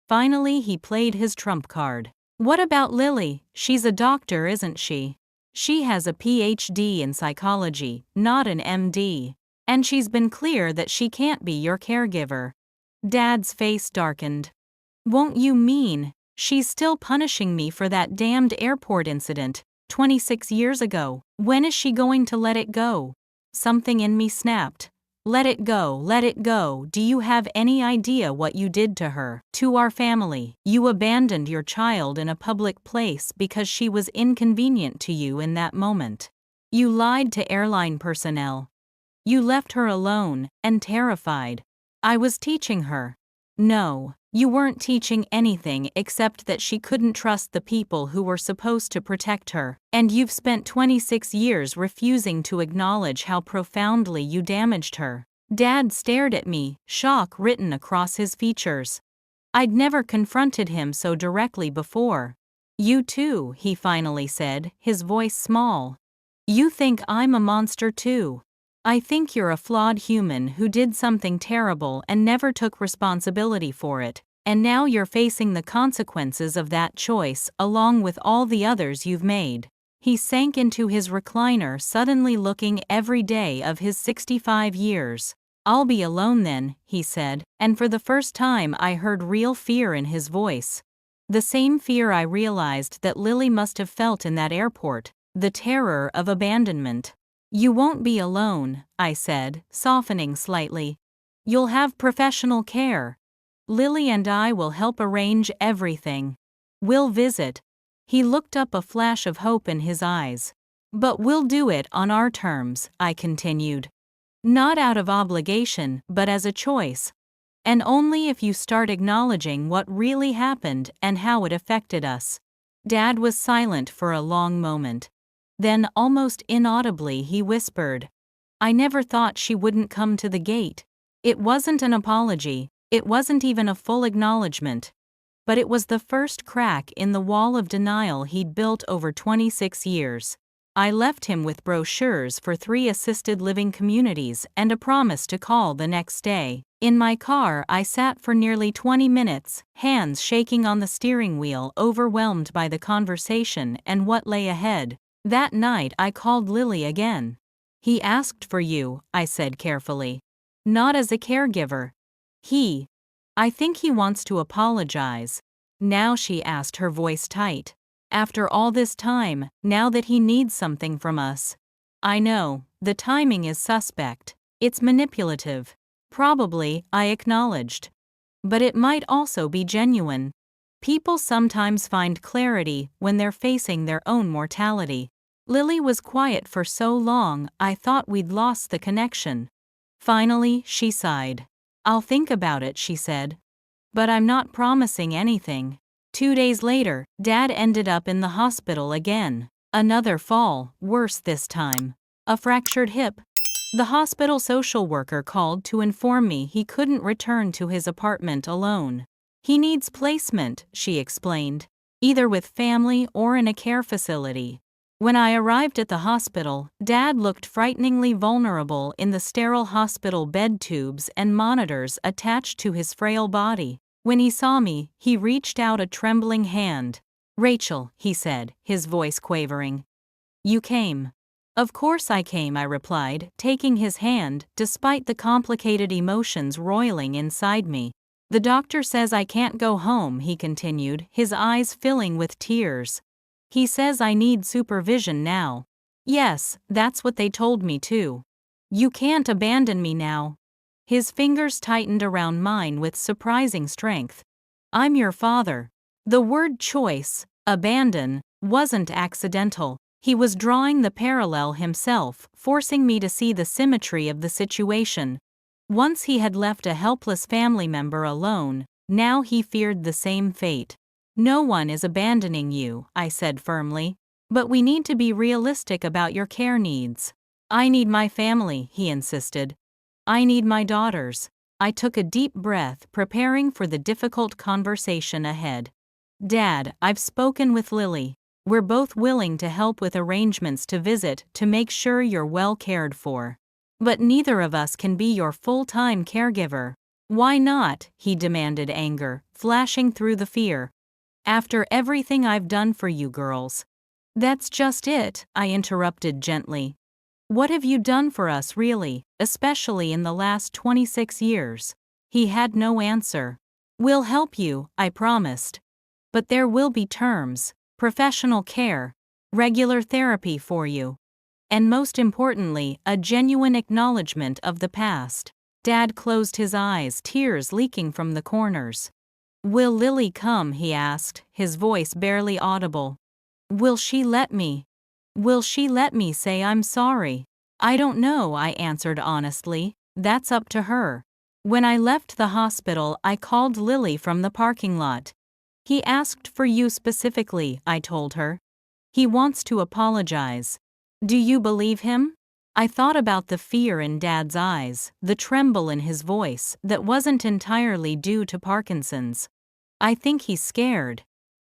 Finally, he played his trump card. "What about Lily? She's a doctor, isn't she? She has a PhD in psychology, not an MD. And she's been clear that she can't be your caregiver." Dad's face darkened. "Won't you mean she's still punishing me for that damned airport incident 26 years ago? When is she going to let it go?" Something in me snapped. "Let it go, let it go. Do you have any idea what you did to her, to our family? You abandoned your child in a public place because she was inconvenient to you in that moment. You lied to airline personnel. You left her alone and terrified." "I was teaching her." "No, you weren't teaching anything except that she couldn't trust the people who were supposed to protect her, and you've spent 26 years refusing to acknowledge how profoundly you damaged her." Dad stared at me, shock written across his features. I'd never confronted him so directly before. "You too," he finally said, his voice small. "You think I'm a monster too. I think you're a flawed human who did something terrible and never took responsibility for it, and now you're facing the consequences of that choice along with all the others you've made." He sank into his recliner, suddenly looking every day of his 65 years. "I'll be alone then," he said, and for the first time I heard real fear in his voice. The same fear I realized that Lily must have felt in that airport, the terror of abandonment. "You won't be alone," I said, softening slightly. "You'll have professional care. Lily and I will help arrange everything. We'll visit." He looked up, a flash of hope in his eyes. "But we'll do it on our terms," I continued. "Not out of obligation, but as a choice. And only if you start acknowledging what really happened and how it affected us." Dad was silent for a long moment. Then, almost inaudibly, he whispered, "I never thought she wouldn't come to the gate." It wasn't an apology, it wasn't even a full acknowledgement. But it was the first crack in the wall of denial he'd built over 26 years. I left him with brochures for 3 assisted living communities and a promise to call the next day. In my car, I sat for nearly 20 minutes, hands shaking on the steering wheel, overwhelmed by the conversation and what lay ahead. That night I called Lily again. "He asked for you," I said carefully. "Not as a caregiver. I think he wants to apologize." "Now?" she asked, her voice tight. "After all this time, now that he needs something from us." "I know, the timing is suspect. It's manipulative." "Probably," I acknowledged. "But it might also be genuine. People sometimes find clarity when they're facing their own mortality." Lily was quiet for so long, I thought we'd lost the connection. Finally, she sighed. I'll think about it, she said. But I'm not promising anything. 2 days later, Dad ended up in the hospital again. Another fall, worse this time. A fractured hip. The hospital social worker called to inform me he couldn't return to his apartment alone. He needs placement, she explained, either with family or in a care facility. When I arrived at the hospital, Dad looked frighteningly vulnerable in the sterile hospital bed tubes and monitors attached to his frail body. When he saw me, he reached out a trembling hand. "Rachel," he said, his voice quavering. "You came." "Of course I came," I replied, taking his hand, despite the complicated emotions roiling inside me. "The doctor says I can't go home," he continued, his eyes filling with tears. "He says I need supervision now." "Yes, that's what they told me too." "You can't abandon me now." His fingers tightened around mine with surprising strength. "I'm your father." The word choice, abandon, wasn't accidental. He was drawing the parallel himself, forcing me to see the symmetry of the situation. Once he had left a helpless family member alone, now he feared the same fate. "No one is abandoning you," I said firmly. "But we need to be realistic about your care needs." "I need my family," he insisted. "I need my daughters." I took a deep breath, preparing for the difficult conversation ahead. "Dad, I've spoken with Lily. We're both willing to help with arrangements to visit to make sure you're well cared for. But neither of us can be your full-time caregiver." "Why not?" he demanded, anger flashing through the fear. "After everything I've done for you girls." "That's just it," I interrupted gently. "What have you done for us really, especially in the last 26 years? He had no answer. "We'll help you," I promised. "But there will be terms, professional care, regular therapy for you. And most importantly, a genuine acknowledgement of the past." Dad closed his eyes, tears leaking from the corners. "Will Lily come?" he asked, his voice barely audible. "Will she let me? Will she let me say I'm sorry?" "I don't know," I answered honestly. "That's up to her." When I left the hospital, I called Lily from the parking lot. "He asked for you specifically," I told her. "He wants to apologize." "Do you believe him?" I thought about the fear in Dad's eyes, the tremble in his voice that wasn't entirely due to Parkinson's. "I think he's scared.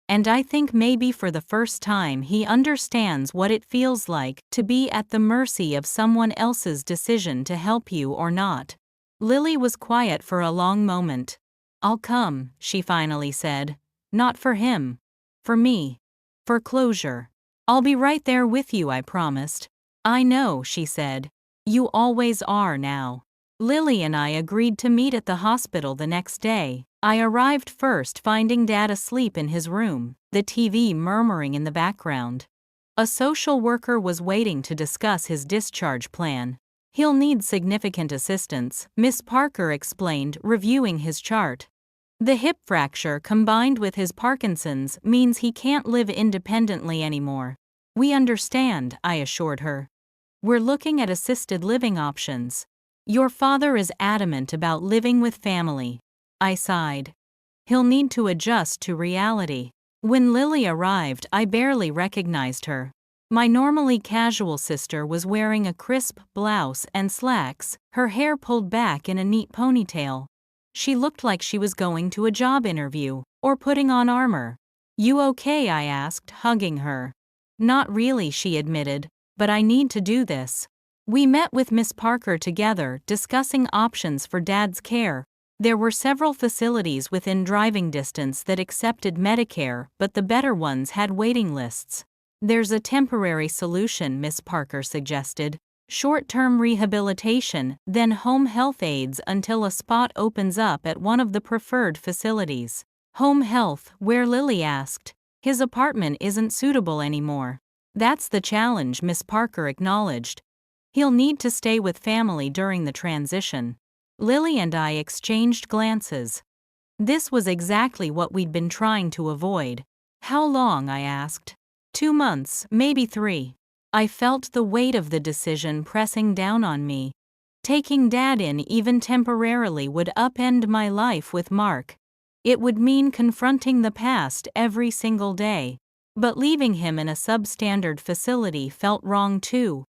And I think maybe for the first time he understands what it feels like to be at the mercy of someone else's decision to help you or not." Lily was quiet for a long moment. "I'll come," she finally said. "Not for him. For me. For closure. I'll be right there with you," I promised. "I know," she said. "You always are now." Lily and I agreed to meet at the hospital the next day. I arrived first, finding Dad asleep in his room, the TV murmuring in the background. A social worker was waiting to discuss his discharge plan. "He'll need significant assistance," Miss Parker explained, reviewing his chart. "The hip fracture combined with his Parkinson's means he can't live independently anymore." "We understand," I assured her. "We're looking at assisted living options." "Your father is adamant about living with family." I sighed. "He'll need to adjust to reality." When Lily arrived, I barely recognized her. My normally casual sister was wearing a crisp blouse and slacks, her hair pulled back in a neat ponytail. She looked like she was going to a job interview, or putting on armor. "You okay?" I asked, hugging her. "Not really," she admitted, "but I need to do this." We met with Miss Parker together, discussing options for Dad's care. There were several facilities within driving distance that accepted Medicare, but the better ones had waiting lists. "There's a temporary solution," Miss Parker suggested. "Short-term rehabilitation, then home health aides until a spot opens up at one of the preferred facilities." "Home health?" where Lily asked. "His apartment isn't suitable anymore." "That's the challenge," Miss Parker acknowledged. "He'll need to stay with family during the transition." Lily and I exchanged glances. This was exactly what we'd been trying to avoid. "How long?" I asked. 2 months, maybe 3. I felt the weight of the decision pressing down on me. Taking Dad in even temporarily would upend my life with Mark. It would mean confronting the past every single day. But leaving him in a substandard facility felt wrong too.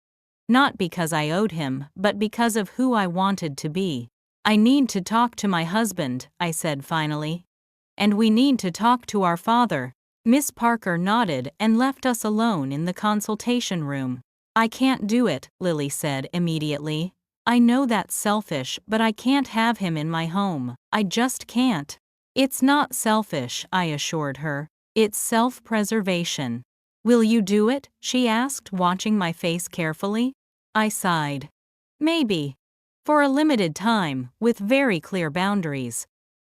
Not because I owed him, but because of who I wanted to be. I need to talk to my husband, I said finally. And we need to talk to our father. Miss Parker nodded and left us alone in the consultation room. I can't do it, Lily said immediately. I know that's selfish, but I can't have him in my home. I just can't. It's not selfish, I assured her. It's self-preservation. Will you do it? She asked, watching my face carefully. I sighed. Maybe. For a limited time, with very clear boundaries.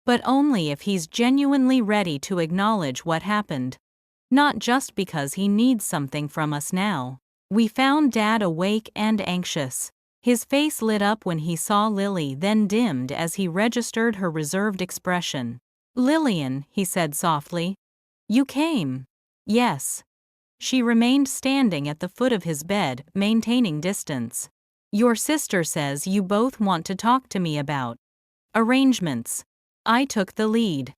But only if he's genuinely ready to acknowledge what happened. Not just because he needs something from us now. We found Dad awake and anxious. His face lit up when he saw Lily, then dimmed as he registered her reserved expression. Lillian, he said softly. You came. Yes. She remained standing at the foot of his bed, maintaining distance. Your sister says you both want to talk to me about arrangements. I took the lead.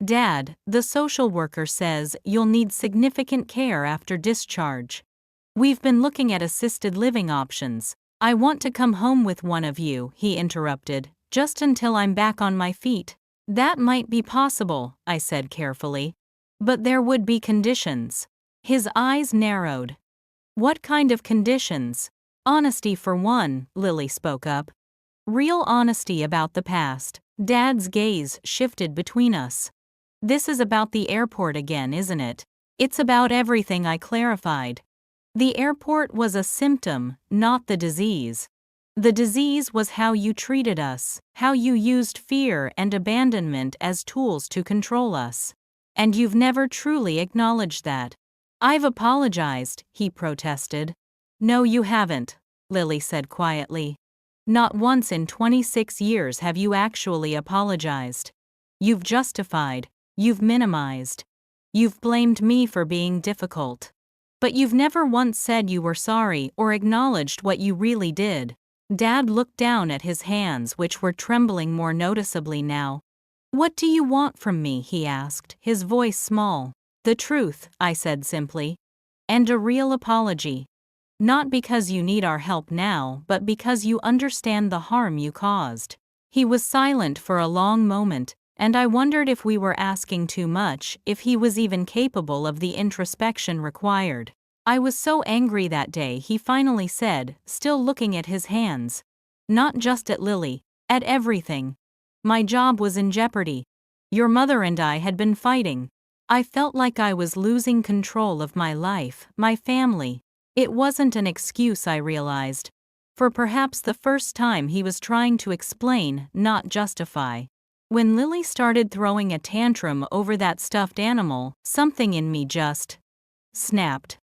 Dad, the social worker says you'll need significant care after discharge. We've been looking at assisted living options. I want to come home with one of you, he interrupted, just until I'm back on my feet. That might be possible, I said carefully. But there would be conditions. His eyes narrowed. What kind of conditions? Honesty for one, Lily spoke up. Real honesty about the past. Dad's gaze shifted between us. This is about the airport again, isn't it? It's about everything, I clarified. The airport was a symptom, not the disease. The disease was how you treated us, how you used fear and abandonment as tools to control us. And you've never truly acknowledged that. I've apologized, he protested. No, you haven't, Lily said quietly. Not once in 26 years have you actually apologized. You've justified, you've minimized. You've blamed me for being difficult. But you've never once said you were sorry or acknowledged what you really did. Dad looked down at his hands, which were trembling more noticeably now. What do you want from me? He asked, his voice small. The truth, I said simply. And a real apology. Not because you need our help now, but because you understand the harm you caused. He was silent for a long moment, and I wondered if we were asking too much, if he was even capable of the introspection required. I was so angry that day, he finally said, still looking at his hands. Not just at Lily, at everything. My job was in jeopardy. Your mother and I had been fighting. I felt like I was losing control of my life, my family. It wasn't an excuse, I realized. For perhaps the first time he was trying to explain, not justify. When Lily started throwing a tantrum over that stuffed animal, something in me just snapped.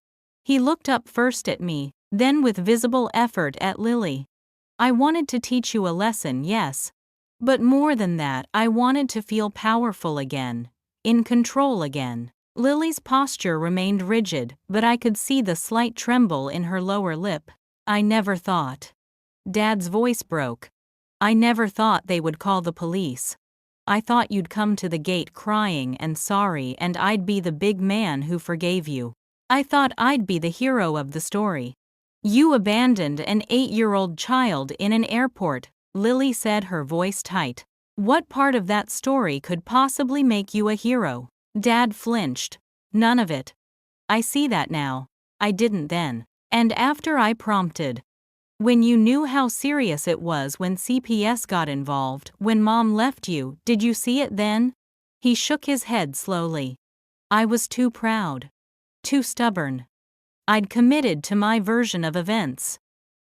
He looked up first at me, then with visible effort at Lily. I wanted to teach you a lesson, yes. But more than that, I wanted to feel powerful again, in control again. Lily's posture remained rigid, but I could see the slight tremble in her lower lip. I never thought. Dad's voice broke. I never thought they would call the police. I thought you'd come to the gate crying and sorry, and I'd be the big man who forgave you. I thought I'd be the hero of the story. You abandoned an 8-year-old child in an airport, Lily said, her voice tight. What part of that story could possibly make you a hero? Dad flinched. None of it. I see that now. I didn't then. And after I prompted. When you knew how serious it was, when CPS got involved, when Mom left you, did you see it then? He shook his head slowly. I was too proud. Too stubborn. I'd committed to my version of events.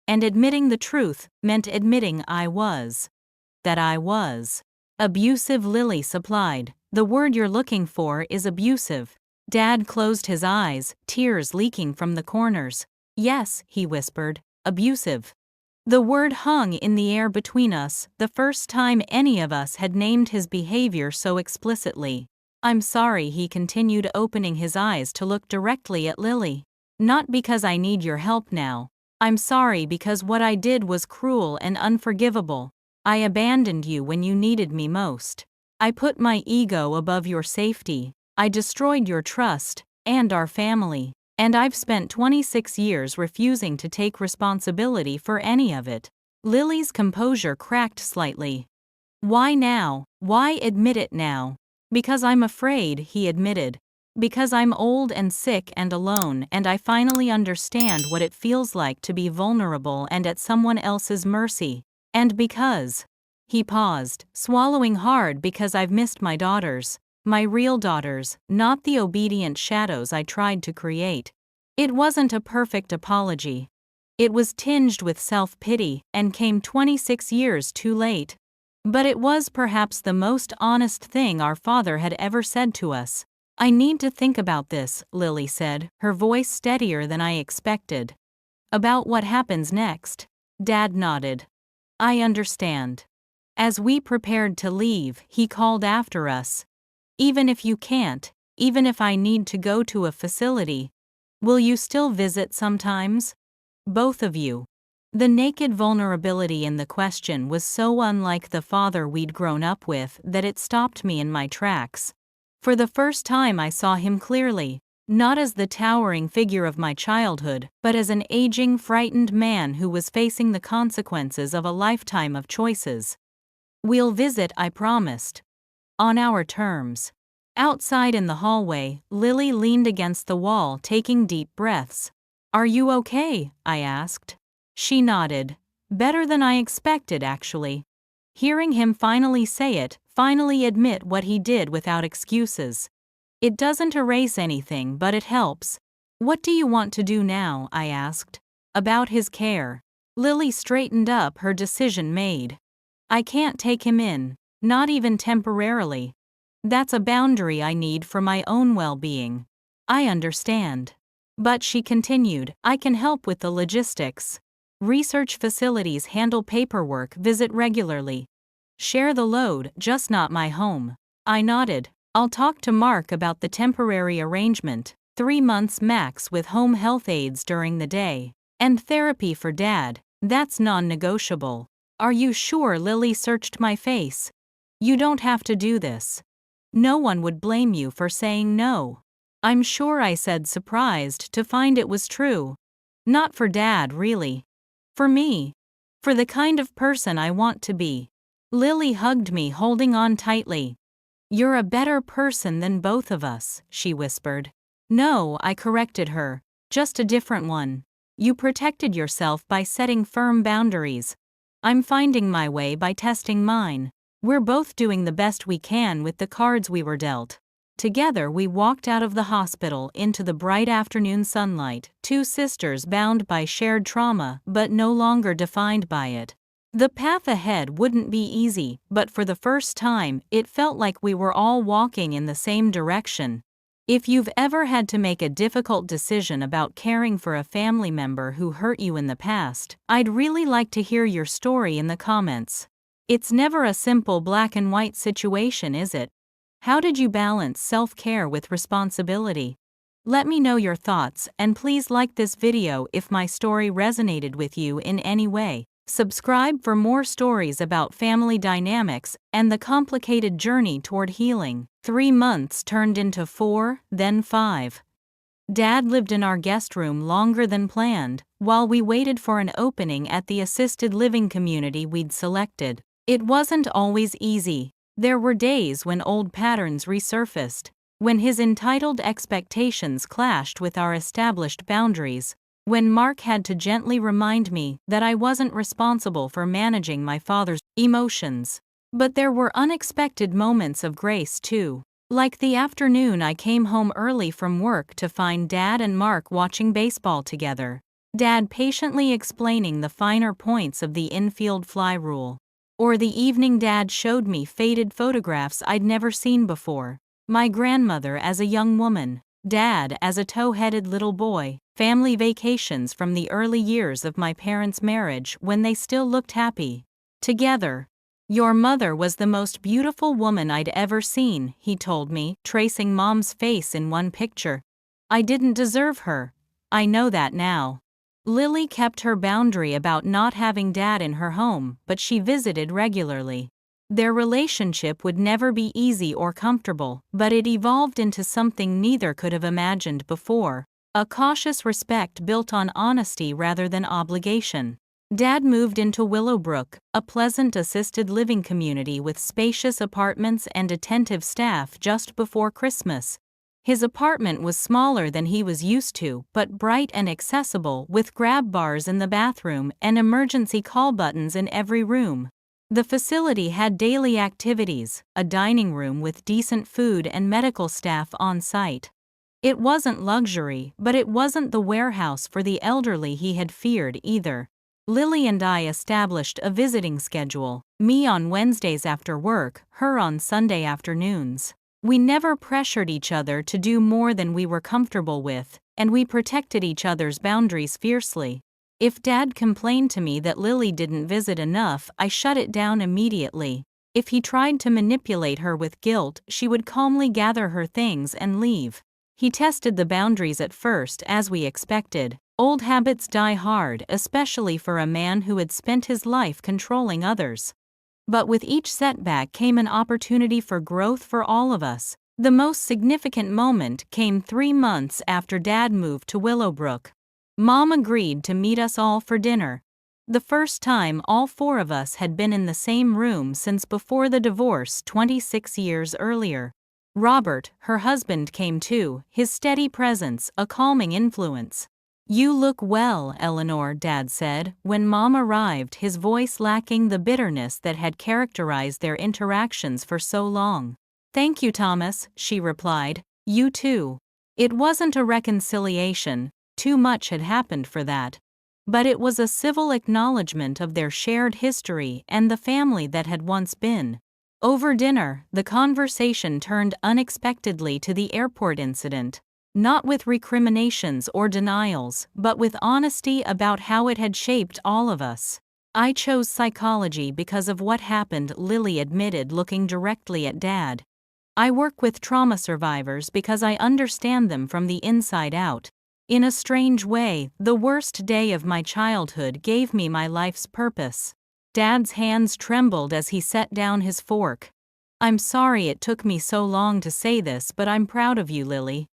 And admitting the truth meant admitting that I was abusive, Lily supplied. The word you're looking for is abusive. Dad closed his eyes, tears leaking from the corners. Yes, he whispered. Abusive. The word hung in the air between us, the first time any of us had named his behavior so explicitly. I'm sorry, he continued, opening his eyes to look directly at Lily. Not because I need your help now. I'm sorry because what I did was cruel and unforgivable. I abandoned you when you needed me most. I put my ego above your safety. I destroyed your trust, and our family. And I've spent 26 years refusing to take responsibility for any of it. Lily's composure cracked slightly. Why now? Why admit it now? Because I'm afraid, he admitted. Because I'm old and sick and alone, and I finally understand what it feels like to be vulnerable and at someone else's mercy. And because. He paused, swallowing hard because I've missed my daughters. My real daughters, not the obedient shadows I tried to create. It wasn't a perfect apology. It was tinged with self-pity and came 26 years too late. But it was perhaps the most honest thing our father had ever said to us. I need to think about this, Lily said, her voice steadier than I expected. About what happens next? Dad nodded. I understand. As we prepared to leave, he called after us. Even if you can't, even if I need to go to a facility, will you still visit sometimes? Both of you. The naked vulnerability in the question was so unlike the father we'd grown up with that it stopped me in my tracks. For the first time I saw him clearly, not as the towering figure of my childhood, but as an aging, frightened man who was facing the consequences of a lifetime of choices. We'll visit, I promised. On our terms. Outside in the hallway, Lily leaned against the wall, taking deep breaths. Are you okay? I asked. She nodded. Better than I expected, actually. Hearing him finally say it, finally admit what he did without excuses. It doesn't erase anything, but it helps. What do you want to do now? I asked. About his care. Lily straightened up, her decision made. I can't take him in, not even temporarily. That's a boundary I need for my own well-being. I understand. But she continued, I can help with the logistics. Research facilities handle paperwork, visit regularly. Share the load, just not my home. I nodded. I'll talk to Mark about the temporary arrangement, 3 months max with home health aides during the day. And therapy for Dad, that's non-negotiable. Are you sure? Lily searched my face. You don't have to do this. No one would blame you for saying no. I'm sure, I said, surprised to find it was true. Not for Dad, really. For me. For the kind of person I want to be. Lily hugged me, holding on tightly. You're a better person than both of us, she whispered. No, I corrected her. Just a different one. You protected yourself by setting firm boundaries. I'm finding my way by testing mine. We're both doing the best we can with the cards we were dealt. Together we walked out of the hospital into the bright afternoon sunlight, two sisters bound by shared trauma but no longer defined by it. The path ahead wouldn't be easy, but for the first time, it felt like we were all walking in the same direction. If you've ever had to make a difficult decision about caring for a family member who hurt you in the past, I'd really like to hear your story in the comments. It's never a simple black and white situation, is it? How did you balance self-care with responsibility? Let me know your thoughts, and please like this video if my story resonated with you in any way. Subscribe for more stories about family dynamics and the complicated journey toward healing. 3 months turned into 4, then 5. Dad lived in our guest room longer than planned, while we waited for an opening at the assisted living community we'd selected. It wasn't always easy. There were days when old patterns resurfaced, when his entitled expectations clashed with our established boundaries, when Mark had to gently remind me that I wasn't responsible for managing my father's emotions. But there were unexpected moments of grace too. Like the afternoon I came home early from work to find Dad and Mark watching baseball together. Dad patiently explaining the finer points of the infield fly rule. Or the evening Dad showed me faded photographs I'd never seen before. My grandmother as a young woman, Dad as a tow-headed little boy, family vacations from the early years of my parents' marriage when they still looked happy together. Your mother was the most beautiful woman I'd ever seen, he told me, tracing Mom's face in one picture. I didn't deserve her. I know that now. Lily kept her boundary about not having Dad in her home, but she visited regularly. Their relationship would never be easy or comfortable, but it evolved into something neither could have imagined before, a cautious respect built on honesty rather than obligation. Dad moved into Willowbrook, a pleasant assisted living community with spacious apartments and attentive staff just before Christmas. His apartment was smaller than he was used to, but bright and accessible, with grab bars in the bathroom and emergency call buttons in every room. The facility had daily activities, a dining room with decent food and medical staff on site. It wasn't luxury, but it wasn't the warehouse for the elderly he had feared either. Lily and I established a visiting schedule, me on Wednesdays after work, her on Sunday afternoons. We never pressured each other to do more than we were comfortable with, and we protected each other's boundaries fiercely. If Dad complained to me that Lily didn't visit enough, I shut it down immediately. If he tried to manipulate her with guilt, she would calmly gather her things and leave. He tested the boundaries at first, as we expected. Old habits die hard, especially for a man who had spent his life controlling others. But with each setback came an opportunity for growth for all of us. The most significant moment came 3 months after Dad moved to Willowbrook. Mom agreed to meet us all for dinner. The first time all 4 of us had been in the same room since before the divorce 26 years earlier. Robert, her husband, came too, his steady presence a calming influence. "You look well, Eleanor," Dad said, when Mom arrived, his voice lacking the bitterness that had characterized their interactions for so long. "Thank you, Thomas," she replied. "You too." It wasn't a reconciliation, too much had happened for that. But it was a civil acknowledgement of their shared history and the family that had once been. Over dinner, the conversation turned unexpectedly to the airport incident. Not with recriminations or denials, but with honesty about how it had shaped all of us. "I chose psychology because of what happened," Lily admitted, looking directly at Dad. "I work with trauma survivors because I understand them from the inside out. In a strange way, the worst day of my childhood gave me my life's purpose." Dad's hands trembled as he set down his fork. "I'm sorry it took me so long to say this, but I'm proud of you, Lily,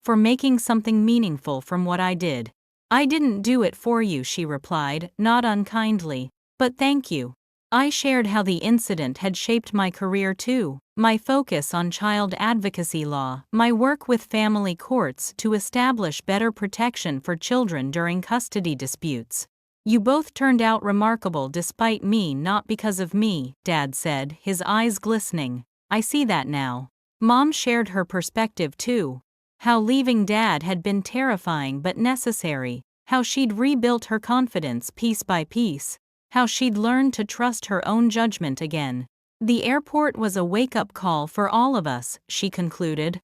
for making something meaningful from what I did." "I didn't do it for you," she replied, not unkindly, "but thank you." I shared how the incident had shaped my career too, my focus on child advocacy law, my work with family courts to establish better protection for children during custody disputes. "You both turned out remarkable despite me, not because of me," Dad said, his eyes glistening. "I see that now." Mom shared her perspective too. How leaving Dad had been terrifying but necessary, how she'd rebuilt her confidence piece by piece, how she'd learned to trust her own judgment again. "The airport was a wake-up call for all of us," she concluded.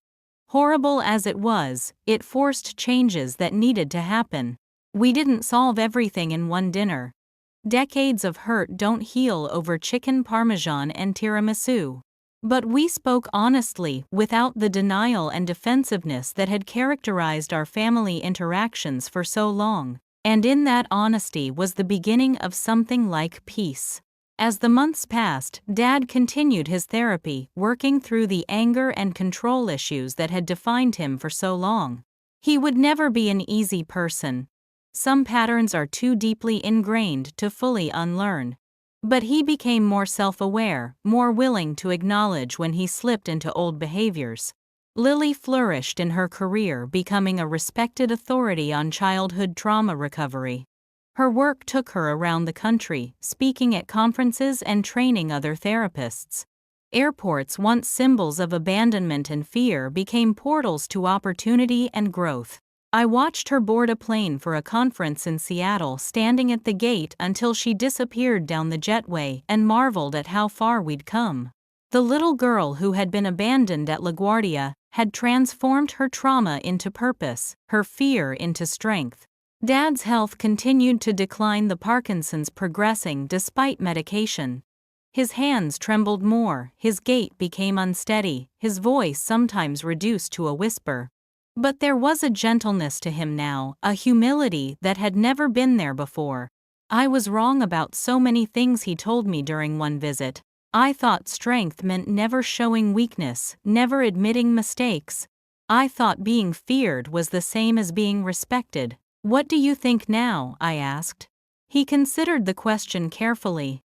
"Horrible as it was, it forced changes that needed to happen. We didn't solve everything in one dinner. Decades of hurt don't heal over chicken parmesan and tiramisu. But we spoke honestly, without the denial and defensiveness that had characterized our family interactions for so long. And in that honesty was the beginning of something like peace." As the months passed, Dad continued his therapy, working through the anger and control issues that had defined him for so long. He would never be an easy person. Some patterns are too deeply ingrained to fully unlearn. But he became more self-aware, more willing to acknowledge when he slipped into old behaviors. Lily flourished in her career, becoming a respected authority on childhood trauma recovery. Her work took her around the country, speaking at conferences and training other therapists. Airports, once symbols of abandonment and fear, became portals to opportunity and growth. I watched her board a plane for a conference in Seattle, standing at the gate until she disappeared down the jetway, and marveled at how far we'd come. The little girl who had been abandoned at LaGuardia had transformed her trauma into purpose, her fear into strength. Dad's health continued to decline, the Parkinson's progressing despite medication. His hands trembled more, his gait became unsteady, his voice sometimes reduced to a whisper. But there was a gentleness to him now, a humility that had never been there before. I was wrong about so many things he told me during one visit. I thought strength meant never showing weakness, never admitting mistakes. I thought being feared was the same as being respected. What do you think now? I asked. He considered the question carefully.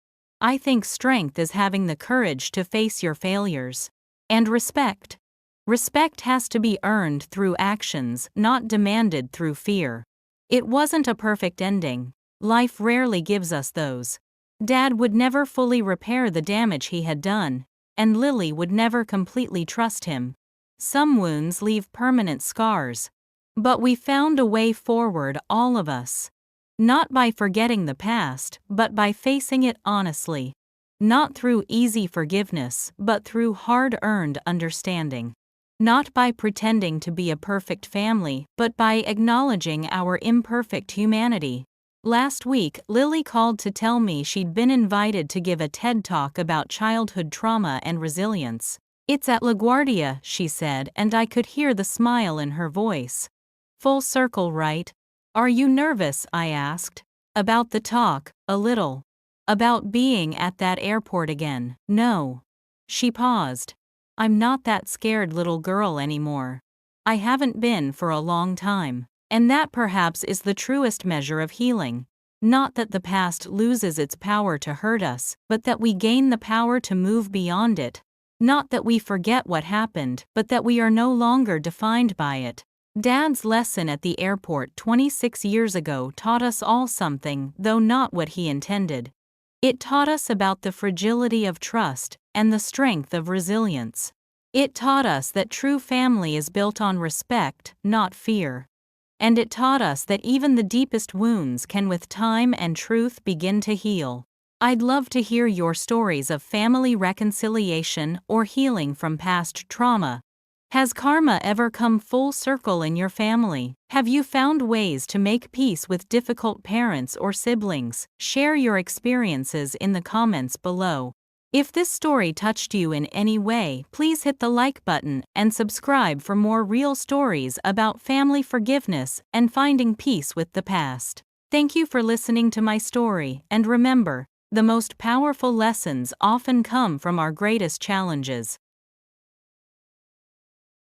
I think strength is having the courage to face your failures. And respect. Respect has to be earned through actions, not demanded through fear. It wasn't a perfect ending. Life rarely gives us those. Dad would never fully repair the damage he had done, and Lily would never completely trust him. Some wounds leave permanent scars. But we found a way forward, all of us. Not by forgetting the past, but by facing it honestly. Not through easy forgiveness, but through hard-earned understanding. Not by pretending to be a perfect family, but by acknowledging our imperfect humanity. Last week, Lily called to tell me she'd been invited to give a TED Talk about childhood trauma and resilience. It's at LaGuardia, she said, and I could hear the smile in her voice. Full circle, right? Are you nervous? I asked. About the talk, a little. About being at that airport again, no. She paused. I'm not that scared little girl anymore. I haven't been for a long time. And that perhaps is the truest measure of healing. Not that the past loses its power to hurt us, but that we gain the power to move beyond it. Not that we forget what happened, but that we are no longer defined by it. Dad's lesson at the airport 26 years ago taught us all something, though not what he intended. It taught us about the fragility of trust and the strength of resilience. It taught us that true family is built on respect, not fear. And it taught us that even the deepest wounds can with time and truth begin to heal. I'd love to hear your stories of family reconciliation or healing from past trauma. Has karma ever come full circle in your family? Have you found ways to make peace with difficult parents or siblings? Share your experiences in the comments below. If this story touched you in any way, please hit the like button and subscribe for more real stories about family forgiveness and finding peace with the past. Thank you for listening to my story, and remember, the most powerful lessons often come from our greatest challenges.